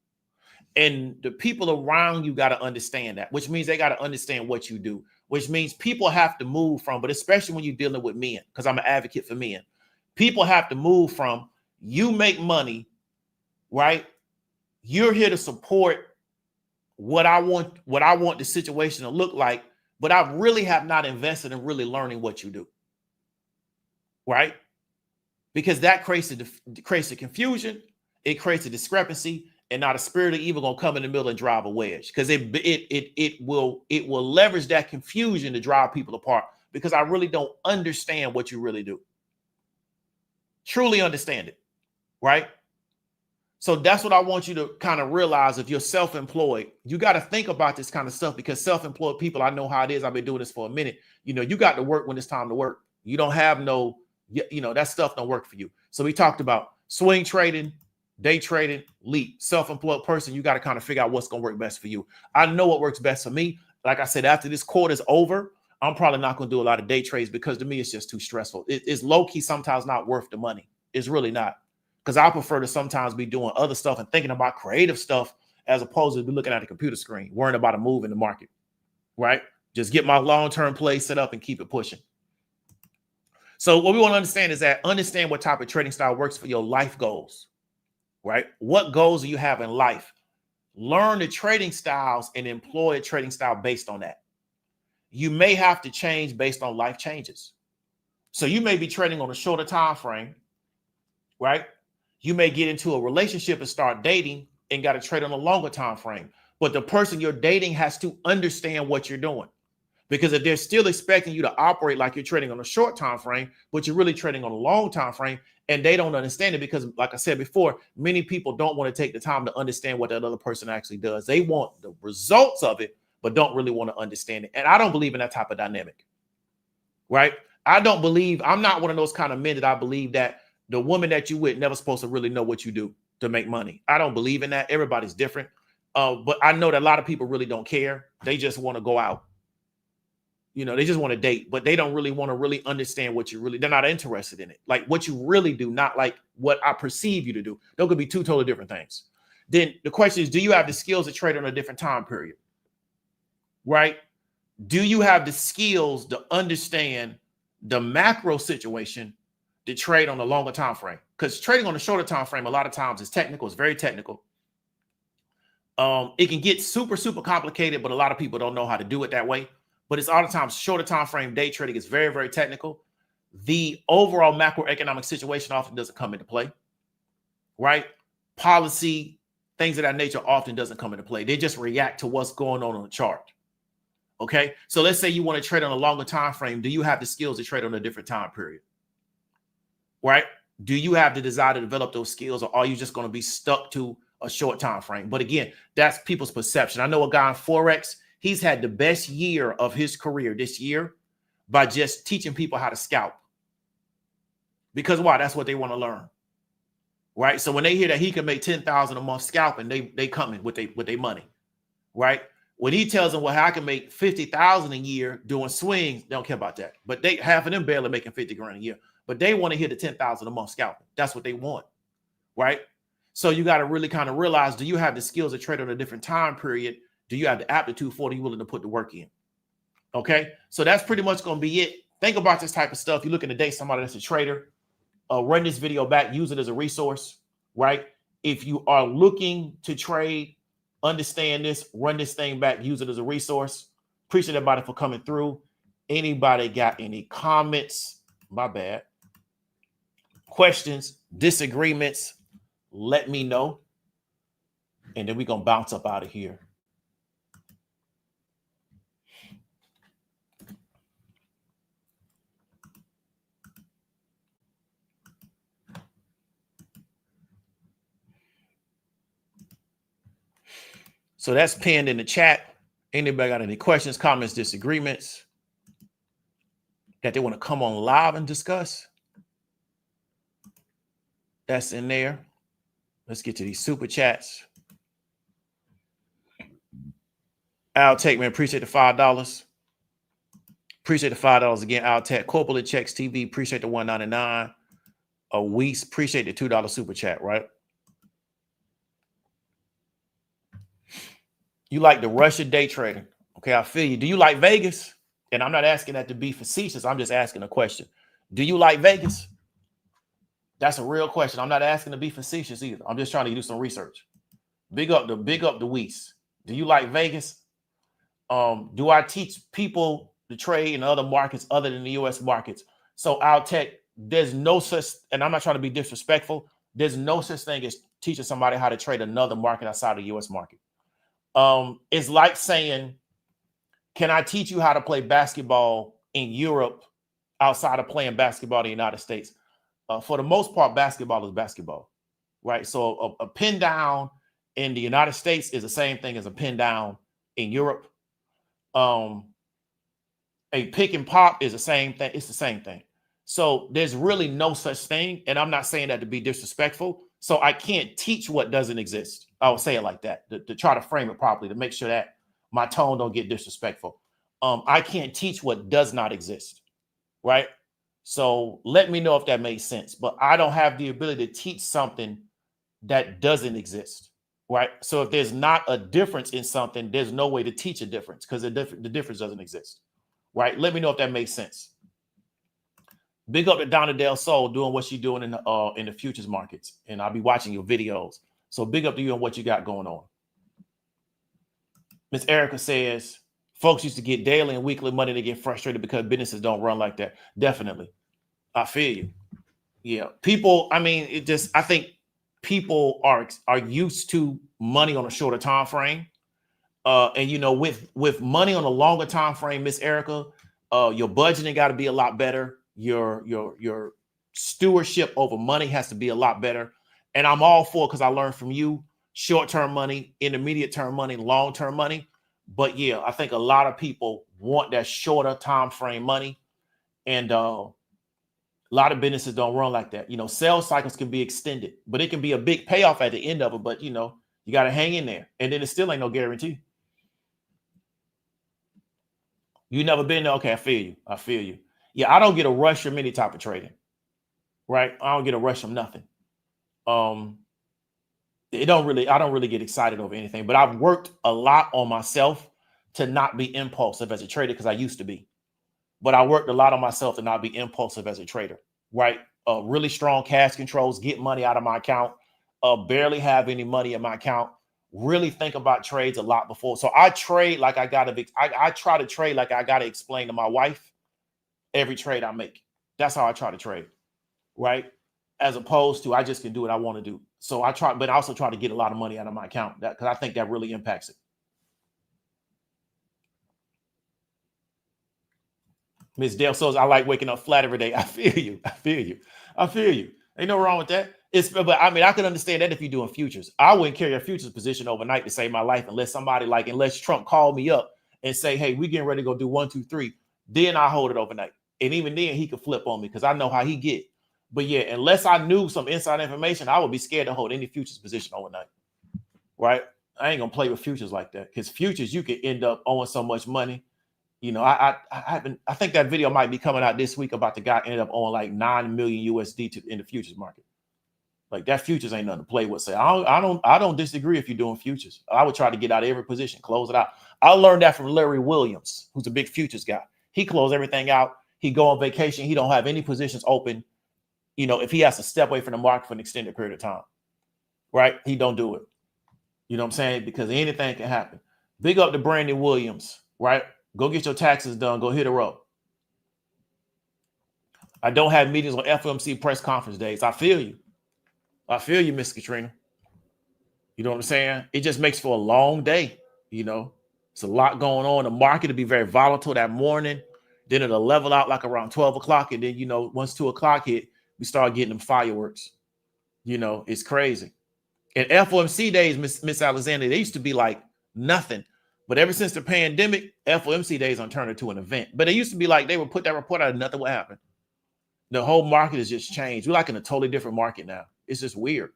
And the people around you got to understand that, which means they got to understand what you do, which means people have to move from, but especially when you're dealing with men, because I'm an advocate for men, people have to move from you make money, right? You're here to support what I want the situation to look like, but I really have not invested in really learning what you do, right? Because that creates the confusion, it creates a discrepancy, and now the spirit of evil gonna come in the middle and drive a wedge because it will leverage that confusion to drive people apart because I really don't understand what you really do. Truly understand it, right? So that's what I want you to kind of realize. If you're self-employed, you got to think about this kind of stuff because self-employed people, I know how it is. I've been doing this for a minute. You know, you got to work when it's time to work. You don't have no, you know, that stuff don't work for you. So we talked about swing trading, day trading, leap. Self-employed person, you got to kind of figure out what's going to work best for you. I know what works best for me. Like I said, after this quarter's over, I'm probably not going to do a lot of day trades because to me, it's just too stressful. It's low-key sometimes not worth the money. It's really not. Because I prefer to sometimes be doing other stuff and thinking about creative stuff as opposed to be looking at a computer screen, worrying about a move in the market, right? Just get my long-term play set up and keep it pushing. So what we want to understand is that understand what type of trading style works for your life goals, right? What goals do you have in life? Learn the trading styles and employ a trading style based on that. You may have to change based on life changes. So you may be trading on a shorter time frame, right? You may get into a relationship and start dating and got to trade on a longer time frame. But the person you're dating has to understand what you're doing. Because if they're still expecting you to operate like you're trading on a short time frame, but you're really trading on a long time frame, and they don't understand it because, like I said before, many people don't want to take the time to understand what that other person actually does. They want the results of it, but don't really want to understand it. And I don't believe in that type of dynamic, right? I'm not one of those kind of men that I believe that the woman that you with never supposed to really know what you do to make money. I don't believe in that. Everybody's different. But I know that a lot of people really don't care. They just want to go out. You know, they just want to date, but they don't really want to really understand what they're not interested in it. Like what you really do, not like what I perceive you to do. Those could be two totally different things. Then the question is, do you have the skills to trade on a different time period? Right? Do you have the skills to understand the macro situation to trade on a longer time frame? Because trading on a shorter time frame a lot of times is technical. It's very technical. It can get super complicated, but a lot of people don't know how to do it that way. But it's all the times shorter time frame day trading is very, very technical. The overall macroeconomic situation often doesn't come into play, right? Policy, things of that nature often doesn't come into play. They just react to what's going on the chart. Okay, so let's say you want to trade on a longer time frame. Do you have the skills to trade on a different time period? Right? Do you have the desire to develop those skills, or are you just going to be stuck to a short time frame? But again, that's people's perception. I know a guy in Forex, he's had the best year of his career this year by just teaching people how to scalp. Because why? That's what they want to learn. Right? So when they hear that he can make $10,000 a month scalping, they come in with their money. Right? When he tells them, well, I can make $50,000 a year doing swings, they don't care about that. But half of them barely making 50 grand a year. But they want to hit the 10,000 a month scalping. That's what they want, right? So you got to really kind of realize, do you have the skills to trade on a different time period? Do you have the aptitude for it? Are you willing to put the work in? Okay, so that's pretty much going to be it. Think about this type of stuff. You're looking to date somebody that's a trader. Run this video back. Use it as a resource, right? If you are looking to trade, understand this. Run this thing back. Use it as a resource. Appreciate everybody for coming through. Anybody got any comments? My bad. Questions, disagreements, let me know. And then we're going to bounce up out of here. So that's pinned in the chat. Anybody got any questions, comments, disagreements that they want to come on live and discuss? That's in there. Let's get to these super chats. Al Tech, man, appreciate the $5. Appreciate the $5 again. Al Tech, Corporate Checks TV, appreciate the $1.99. A Weiss, appreciate the $2 super chat, right? You like the Russia day trading. Okay, I feel you. Do you like Vegas? And I'm not asking that to be facetious. I'm just asking a question. Do you like Vegas? That's a real question. I'm not asking to be facetious either. I'm just trying to do some research. Big up the Weiss. Do you like Vegas? Do I teach people to trade in other markets other than the U.S. markets? So Al Tech, there's no such, and I'm not trying to be disrespectful, there's no such thing as teaching somebody how to trade another market outside of the U.S. market. It's like saying, can I teach you how to play basketball in Europe outside of playing basketball in the United States? For the most part, basketball is basketball, right? So a pin down in the United States is the same thing as a pin down in Europe. A pick and pop is the same thing. It's the same thing. So there's really no such thing. And I'm not saying that to be disrespectful. So I can't teach what doesn't exist. I would say it like that to try to frame it properly, to make sure that my tone don't get disrespectful. I can't teach what does not exist, right? So let me know if that makes sense. But I don't have the ability to teach something that doesn't exist, right? So if there's not a difference in something, there's no way to teach a difference because the difference doesn't exist, right? Let me know if that makes sense. Big up to Donna Del Sol doing what she's doing in the futures markets, and I'll be watching your videos. So big up to you on what you got going on. Miss Erica says, folks used to get daily and weekly money. They get frustrated because businesses don't run like that. Definitely. I feel you. Yeah. People, I mean, I think people are used to money on a shorter time frame. And you know, with money on a longer time frame, Miss Erica, your budgeting got to be a lot better. Your stewardship over money has to be a lot better. And I'm all for, because I learned from you, short-term money, intermediate-term money, long-term money. But yeah, I think a lot of people want that shorter time frame money. And a lot of businesses don't run like that. You know, sales cycles can be extended, but it can be a big payoff at the end of it. But, you know, you got to hang in there. And then it still ain't no guarantee. You never been there? Okay, I feel you. I feel you. Yeah, I don't get a rush from any type of trading, right? I don't get a rush from nothing. I don't really get excited over anything, but I've worked a lot on myself to not be impulsive as a trader because I used to be. But I worked a lot on myself to not be impulsive as a trader, right? Really strong cash controls, get money out of my account, barely have any money in my account, really think about trades a lot before. So I trade like I try to trade like I got to explain to my wife every trade I make. That's how I try to trade, right? As opposed to I just can do what I want to do. So I try, but I also try to get a lot of money out of my account because I think that really impacts it. Ms. Dale says, I like waking up flat every day. I feel you. I feel you. I feel you. Ain't no wrong with that. But I mean, I can understand that if you're doing futures. I wouldn't carry a futures position overnight to save my life unless Trump called me up and say, hey, we getting ready to go do 1, 2, 3. Then I hold it overnight. And even then he could flip on me because I know how he get. But yeah, unless I knew some inside information, I would be scared to hold any futures position overnight. Right? I ain't gonna play with futures like that because futures, you could end up owing so much money. You know, I think that video might be coming out this week about the guy ended up owing like 9 million USD in the futures market. Like that futures ain't nothing to play with. Say, I don't disagree if you're doing futures. I would try to get out of every position, close it out. I learned that from Larry Williams, who's a big futures guy. He closed everything out. He go on vacation. He don't have any positions open. You know, if he has to step away from the market for an extended period of time, right? He don't do it. You know what I'm saying? Because anything can happen. Big up to Brandon Williams, right? Go get your taxes done. Go hit a row. I don't have meetings on FOMC press conference days. I feel you. I feel you, Miss Katrina. You know what I'm saying? It just makes for a long day. You know, it's a lot going on. The market will be very volatile that morning. Then it'll level out like around 12 o'clock. And then, you know, once 2 o'clock hit, we start getting them fireworks. You know, it's crazy. And FOMC days, Miss Alexander, they used to be like nothing. But ever since the pandemic, FOMC days on turned into an event. But it used to be like they would put that report out and nothing would happen. The whole market has just changed. We're like in a totally different market now. It's just weird.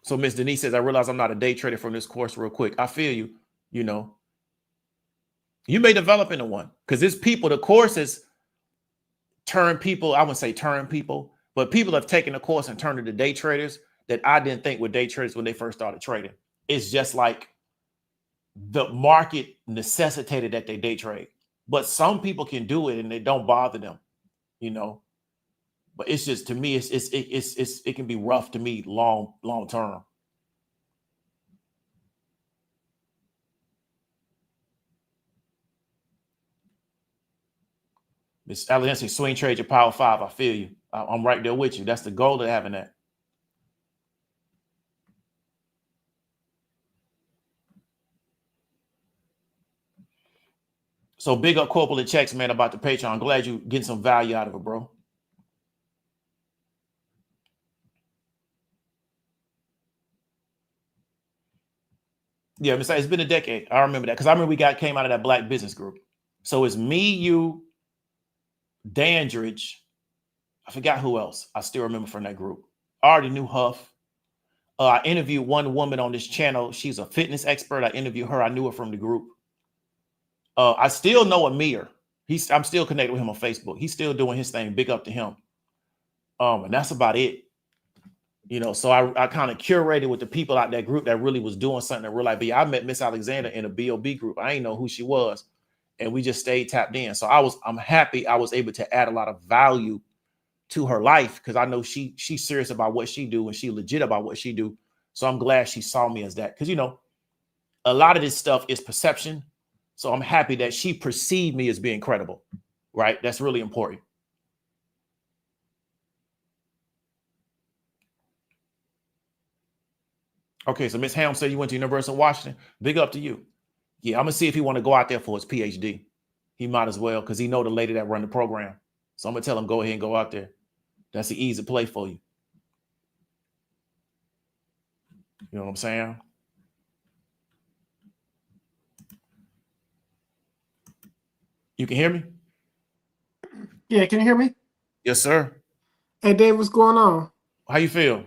So Miss Denise says, I realize I'm not a day trader from this course real quick. I feel you, you know. You may develop into one because it's people, the courses turn people, I wouldn't say turn people, but people have taken the course and turned into day traders that I didn't think were day traders when they first started trading. It's just like the market necessitated that they day trade. But some people can do it and it don't bother them, you know. But it's just, to me, it can be rough to me long term. Miss Alexander says, swing trade your power 5. I feel you. I'm right there with you. That's the goal of having that. So big up corporate checks, man, about the Patreon. I'm glad you getting some value out of it, bro. Yeah, it's been a decade. I remember that because I remember we came out of that black business group. So it's me, you, Dandridge. I forgot who else. I still remember from that group. I already knew Huff. I interviewed one woman on this channel. She's a fitness expert. I interviewed her. I knew her from the group. I still know Amir. I'm still connected with him on Facebook. He's still doing his thing. Big up to him. And that's about it. You know, so I kind of curated with the people out that group that really was doing something that really, but I met Miss Alexander in a BOB group. I didn't know who she was. And we just stayed tapped in. So I'm happy I was able to add a lot of value to her life because I know she's serious about what she do and she legit about what she do. So I'm glad she saw me as that because, you know, a lot of this stuff is perception. So I'm happy that she perceived me as being credible, right? That's really important. Okay, so Miss Helm said you went to University of Washington. Big up to you. Yeah, I'm gonna see if he want to go out there for his PhD. He might as well because he know the lady that run the program. So I'm gonna tell him go ahead and go out there. That's an easy play for you. You know what I'm saying? You can hear me? Yeah, can you hear me? Yes, sir. Hey, Dave, what's going on? How you feel?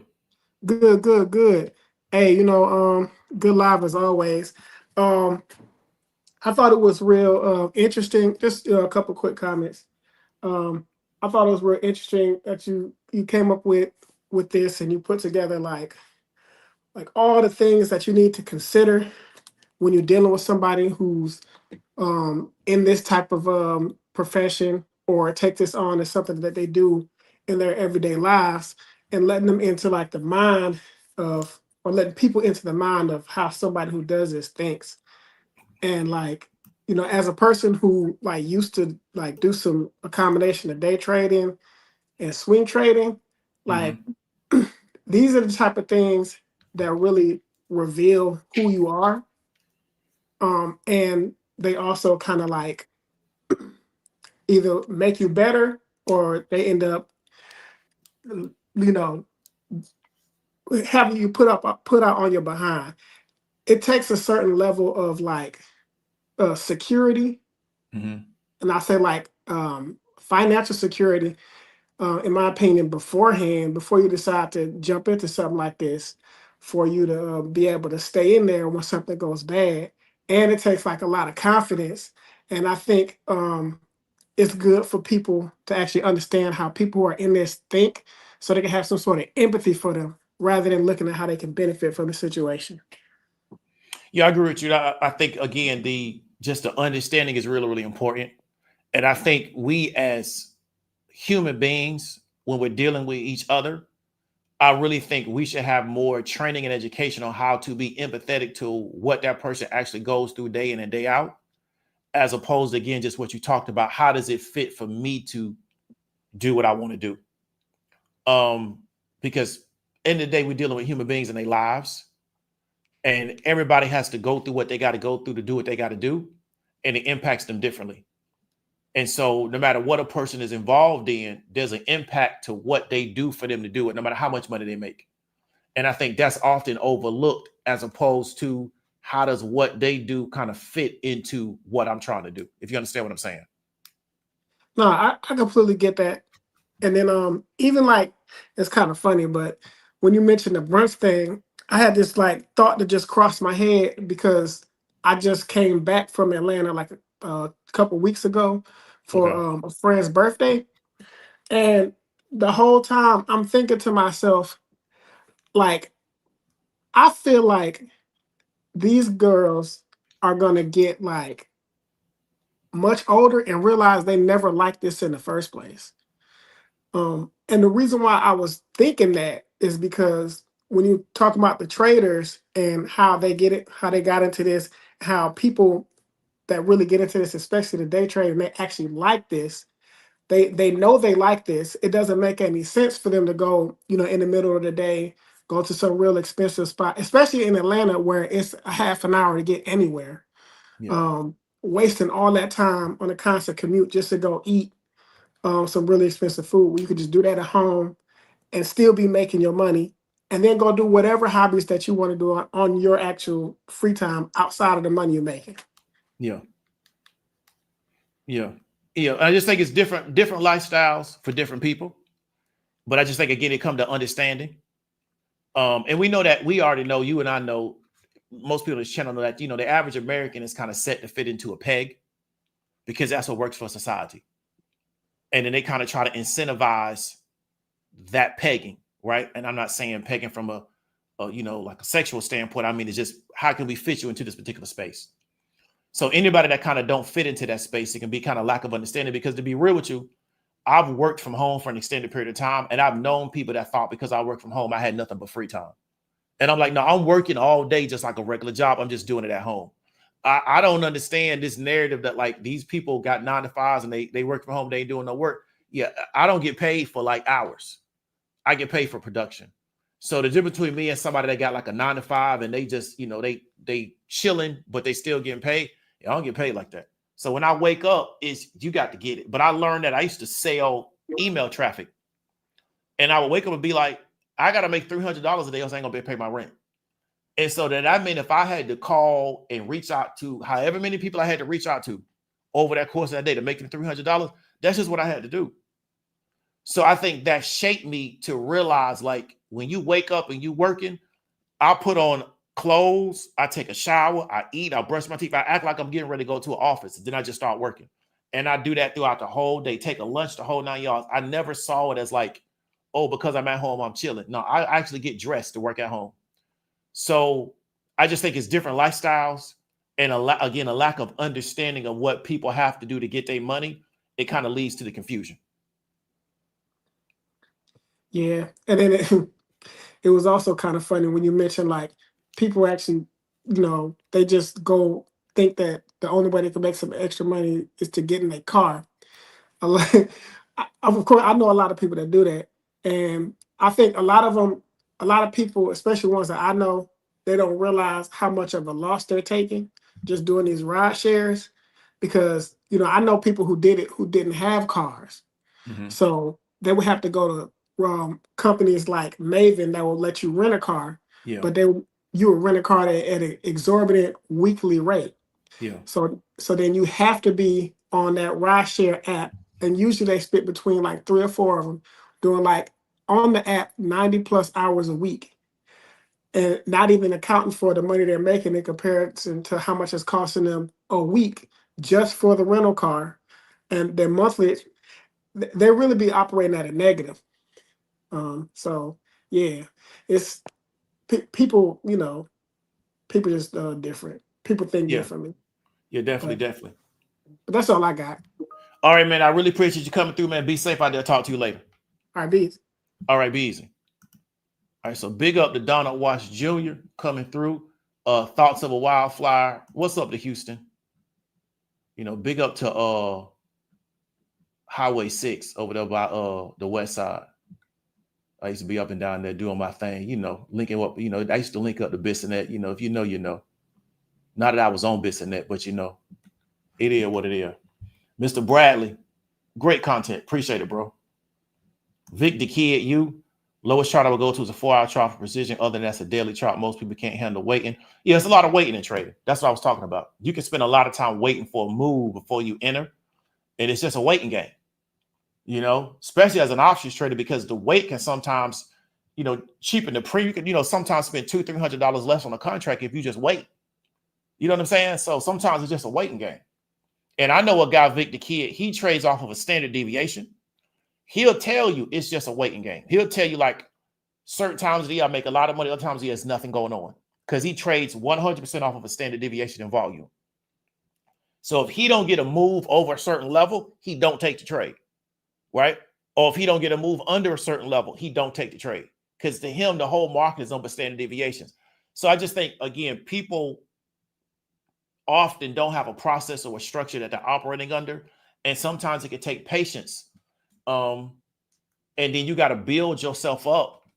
Good. Hey, good live as always. I thought it was real interesting. Just a couple quick comments. I thought it was real interesting that you came up with this and you put together like all the things that you need to consider when you're dealing with somebody who's in this type of profession or take this on as something that they do in their everyday lives and letting them into like the mind of, or letting people into the mind of how somebody who does this thinks. And like, as a person who like used to like do a combination of day trading and swing trading, like these are the type of things that really reveal who you are. And they also kind of like either make you better or they end up, having you put out on your behind. It takes a certain level of like security, and I say like financial security, in my opinion, beforehand, before you decide to jump into something like this, for you to be able to stay in there when something goes bad. And it takes like a lot of confidence. And I think it's good for people to actually understand how people who are in this think so they can have some sort of empathy for them rather than looking at how they can benefit from the situation. Yeah, I agree with you. I think again, just the understanding is really, really important. And I think we as human beings, when we're dealing with each other, I really think we should have more training and education on how to be empathetic to what that person actually goes through day in and day out, as opposed to, again, just what you talked about. How does it fit for me to do what I want to do? Because in the day, we're dealing with human beings and their lives, and everybody has to go through what they got to go through to do what they got to do, and it impacts them differently. And so no matter what a person is involved in, there's an impact to what they do for them to do it, no matter how much money they make. And I think that's often overlooked as opposed to how does what they do kind of fit into what I'm trying to do, if you understand what I'm saying. No, I completely get that. And then even like it's kind of funny, but when you mentioned the brunch thing, I had this like thought that just crossed my head because I just came back from Atlanta like a couple weeks ago for Okay. a friend's birthday. And the whole time I'm thinking to myself, like, I feel like these girls are gonna get like much older and realize they never liked this in the first place. And the reason why I was thinking that is because when you talk about the traders and how they get it, how they got into this, how people that really get into this, especially the day trade, and they actually like this, they know they like this. It doesn't make any sense for them to go, in the middle of the day, go to some real expensive spot, especially in Atlanta where it's a half an hour to get anywhere. Yeah. Wasting all that time on a constant commute just to go eat some really expensive food where you could just do that at home and still be making your money and then go do whatever hobbies that you want to do on your actual free time outside of the money you're making. Yeah. Yeah. Yeah. I just think it's different lifestyles for different people. But I just think, again, it comes to understanding. And we know that we already know, you and I know, most people on this channel know that, the average American is kind of set to fit into a peg because that's what works for society. And then they kind of try to incentivize that pegging, right? And I'm not saying pegging from a like a sexual standpoint. I mean, it's just how can we fit you into this particular space? So anybody that kind of don't fit into that space, it can be kind of lack of understanding because to be real with you, I've worked from home for an extended period of time and I've known people that thought because I work from home, I had nothing but free time. And I'm like, no, I'm working all day just like a regular job. I'm just doing it at home. I don't understand this narrative that like these people got 9 to 5s and they work from home. They ain't doing no work. Yeah, I don't get paid for like hours. I get paid for production. So the difference between me and somebody that got like a 9 to 5 and they just, they chilling, but they still getting paid. I don't get paid like that. So when I wake up, you got to get it. But I learned that I used to sell email traffic. And I would wake up and be like, I got to make $300 a day else I ain't going to be able to pay my rent. And so that meant if I had to call and reach out to however many people I had to reach out to over that course of that day to make them $300, that's just what I had to do. So I think that shaped me to realize like when you wake up and you working, I put on clothes, I take a shower, I eat, I brush my teeth, I act like I'm getting ready to go to an office. Then I just start working. And I do that throughout the whole day, take a lunch, the whole 9 yards. I never saw it as like, oh, because I'm at home, I'm chilling. No, I actually get dressed to work at home. So I just think it's different lifestyles and a lack of understanding of what people have to do to get their money. It kind of leads to the confusion. Yeah. And then it was also kind of funny when you mentioned like people actually, they just go think that the only way they can make some extra money is to get in a car. Of course, I know a lot of people that do that. And I think a lot of people, especially ones that I know, they don't realize how much of a loss they're taking just doing these ride shares. Because, I know people who did it who didn't have cars. Mm-hmm. So they would have to go to companies like Maven that will let you rent a car. Yeah. But you would rent a car at an exorbitant weekly rate. Yeah. So then you have to be on that rideshare app. And usually they split between like 3 or 4 of them doing like on the app 90 plus hours a week. And not even accounting for the money they're making in comparison to how much it's costing them a week just for the rental car. And their monthly, they really be operating at a negative. So yeah, it's people, people just different. People think differently. Yeah, definitely. But that's all I got. All right, man. I really appreciate you coming through, man. Be safe out there. Talk to you later. All right, be easy. All right, be easy. All right, so big up to Donald Watts Jr. coming through. Thoughts of a Wildflower. What's up to Houston? Big up to Highway 6 over there by the west side. I used to be up and down there doing my thing, linking up, I used to link up to Bissonnet, if you know, you know. Not that I was on Bissonnet, but it is what it is. Mr. Bradley, great content. Appreciate it, bro. Vic the Kid, lowest chart I would go to is a 4-hour chart for precision. Other than that's a daily chart. Most people can't handle waiting. Yeah, it's a lot of waiting in trading. That's what I was talking about. You can spend a lot of time waiting for a move before you enter, and it's just a waiting game. Especially as an options trader, because the wait can sometimes, cheapen the premium. You can, sometimes spend $200-300 less on a contract if you just wait. You know what I'm saying? So sometimes it's just a waiting game. And I know a guy, Vic the Kid, he trades off of a standard deviation. He'll tell you it's just a waiting game. He'll tell you like certain times of the year I make a lot of money, other times he has nothing going on because he trades 100% off of a standard deviation in volume. So if he don't get a move over a certain level, he don't take the trade, right? Or if he don't get a move under a certain level, he don't take the trade because to him, the whole market is on standard deviations. So I just think, again, people often don't have a process or a structure that they're operating under. And sometimes it can take patience. And then you got to build yourself up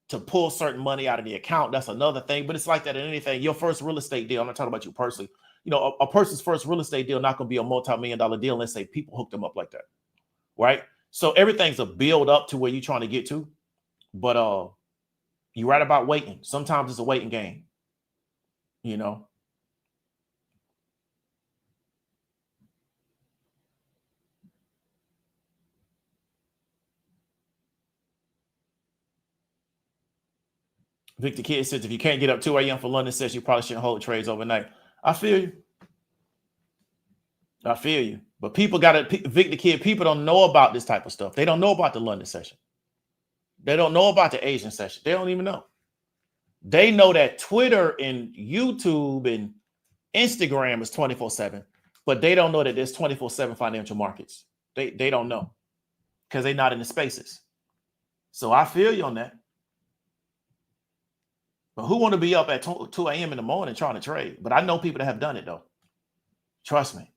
to pull certain money out of the account. That's another thing. But it's like that in anything. Your first real estate deal, I'm not talking about you personally. A person's first real estate deal not going to be a multi-million-dollar deal unless say people hook them up like that. Right? So everything's a build up to where you're trying to get to. But you're right about waiting. Sometimes it's a waiting game. Victor Kid says, if you can't get up 2 a.m. for London session, you probably shouldn't hold trades overnight. I feel you. But people Victor Kid, people don't know about this type of stuff. They don't know about the London session. They don't know about the Asian session. They don't even know. They know that Twitter and YouTube and Instagram is 24/7, but they don't know that there's 24/7 financial markets. They don't know because they're not in the spaces. So I feel you on that. But who want to be up at 2 a.m. in the morning trying to trade? But I know people that have done it, though. Trust me.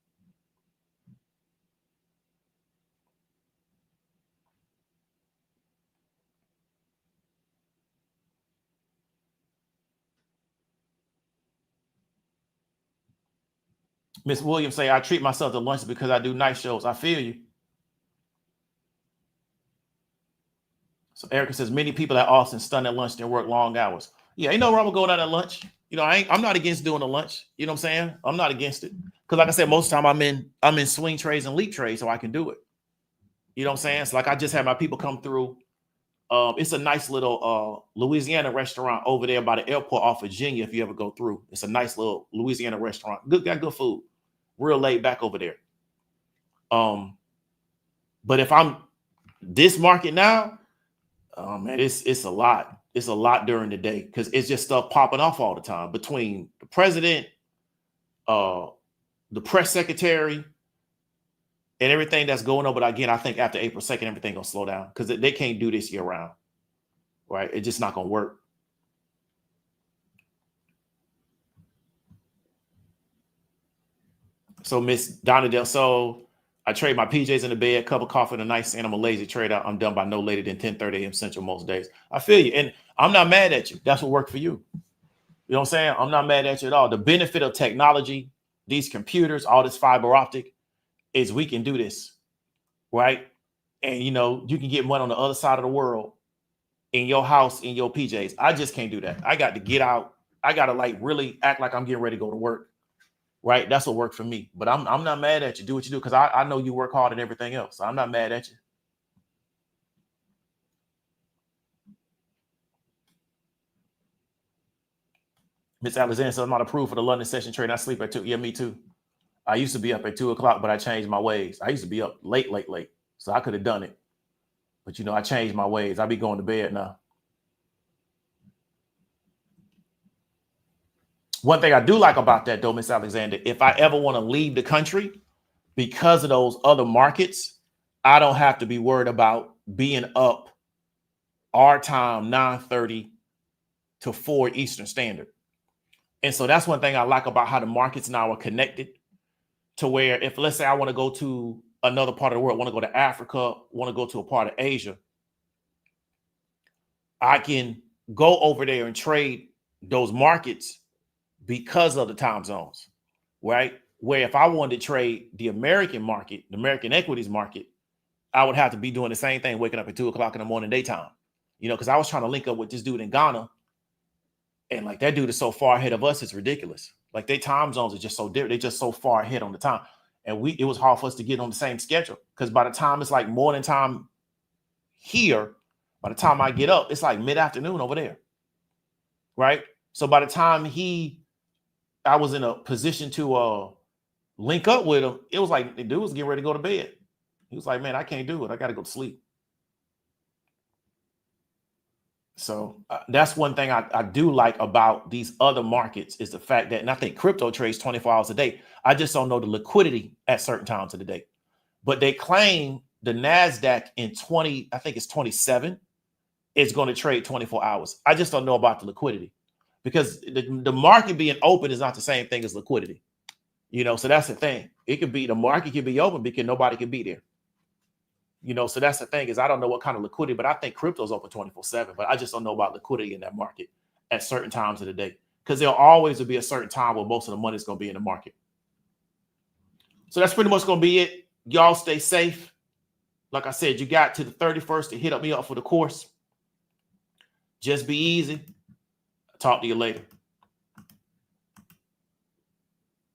Miss Williams say, I treat myself to lunch because I do night shows. I feel you. So Erica says, many people at Austin stun at lunch and work long hours. Yeah, ain't no wrong with going out at lunch. I'm not against doing a lunch. You know what I'm saying? I'm not against it. Because like I said, most of the time I'm in swing trades and leap trades, so I can do it. You know what I'm saying? So like I just had my people come through. It's a nice little Louisiana restaurant over there by the airport off Virginia, if you ever go through. It's a nice little Louisiana restaurant. Got good food. Real laid back over there. But if I'm this market now, man, it's a lot. It's a lot during the day because it's just stuff popping off all the time between the president, the press secretary, and everything that's going on. But again, I think after April 2nd, everything gonna slow down because they can't do this year round, right? It's just not gonna work. So Miss Donna Del Sol, I trade my PJs in the bed, cup of coffee, and a nice, and I'm a lazy trader. I'm done by no later than 10:30 a.m. Central most days. I feel you. And I'm not mad at you. That's what worked for you. You know what I'm saying? I'm not mad at you at all. The benefit of technology, these computers, all this fiber optic, is we can do this, right? And, you can get money on the other side of the world in your house, in your PJs. I just can't do that. I got to get out. I got to really act like I'm getting ready to go to work. Right. That's what worked for me. But I'm not mad at you. Do what you do because I know you work hard and everything else. So I'm not mad at you. Miss Alexander says I'm not approved for the London session trade. I sleep at 2. Yeah, me too. I used to be up at 2 o'clock, but I changed my ways. I used to be up late. So I could have done it. But, I changed my ways. I be going to bed now. One thing I do like about that, though, Miss Alexander, if I ever want to leave the country because of those other markets, I don't have to be worried about being up our time, 9:30 to 4 Eastern Standard. And so that's one thing I like about how the markets now are connected to where if, let's say, I want to go to another part of the world, want to go to Africa, want to go to a part of Asia, I can go over there and trade those markets because of the time zones, right? Where if I wanted to trade the American market, the American equities market, I would have to be doing the same thing, waking up at 2 o'clock in the morning daytime, you know, because I was trying to link up with this dude in Ghana. And like that dude is so far ahead of us, it's ridiculous. Like their time zones are just so different. They're just so far ahead on the time. And it was hard for us to get on the same schedule because by the time it's like morning time here, by the time I get up, it's like mid-afternoon over there. Right. So by the time I was in a position to link up with him, it was like the dude was getting ready to go to bed. He was like, man, I can't do it. I got to go to sleep. So that's one thing I do like about these other markets is the fact that, and I think crypto trades 24 hours a day. I just don't know the liquidity at certain times of the day. But they claim the NASDAQ in 27 is going to trade 24 hours. I just don't know about the liquidity because the market being open is not the same thing as liquidity. You know, so that's the thing. It could be the market could be open because nobody could be there. You know, so that's the thing is I don't know what kind of liquidity, but I think crypto's open 24/7. But I just don't know about liquidity in that market at certain times of the day because there'll always be a certain time where most of the money is going to be in the market. So that's pretty much going to be it. Y'all stay safe. Like I said, you got to the 31st to hit me up for the course. Just be easy. Talk to you later.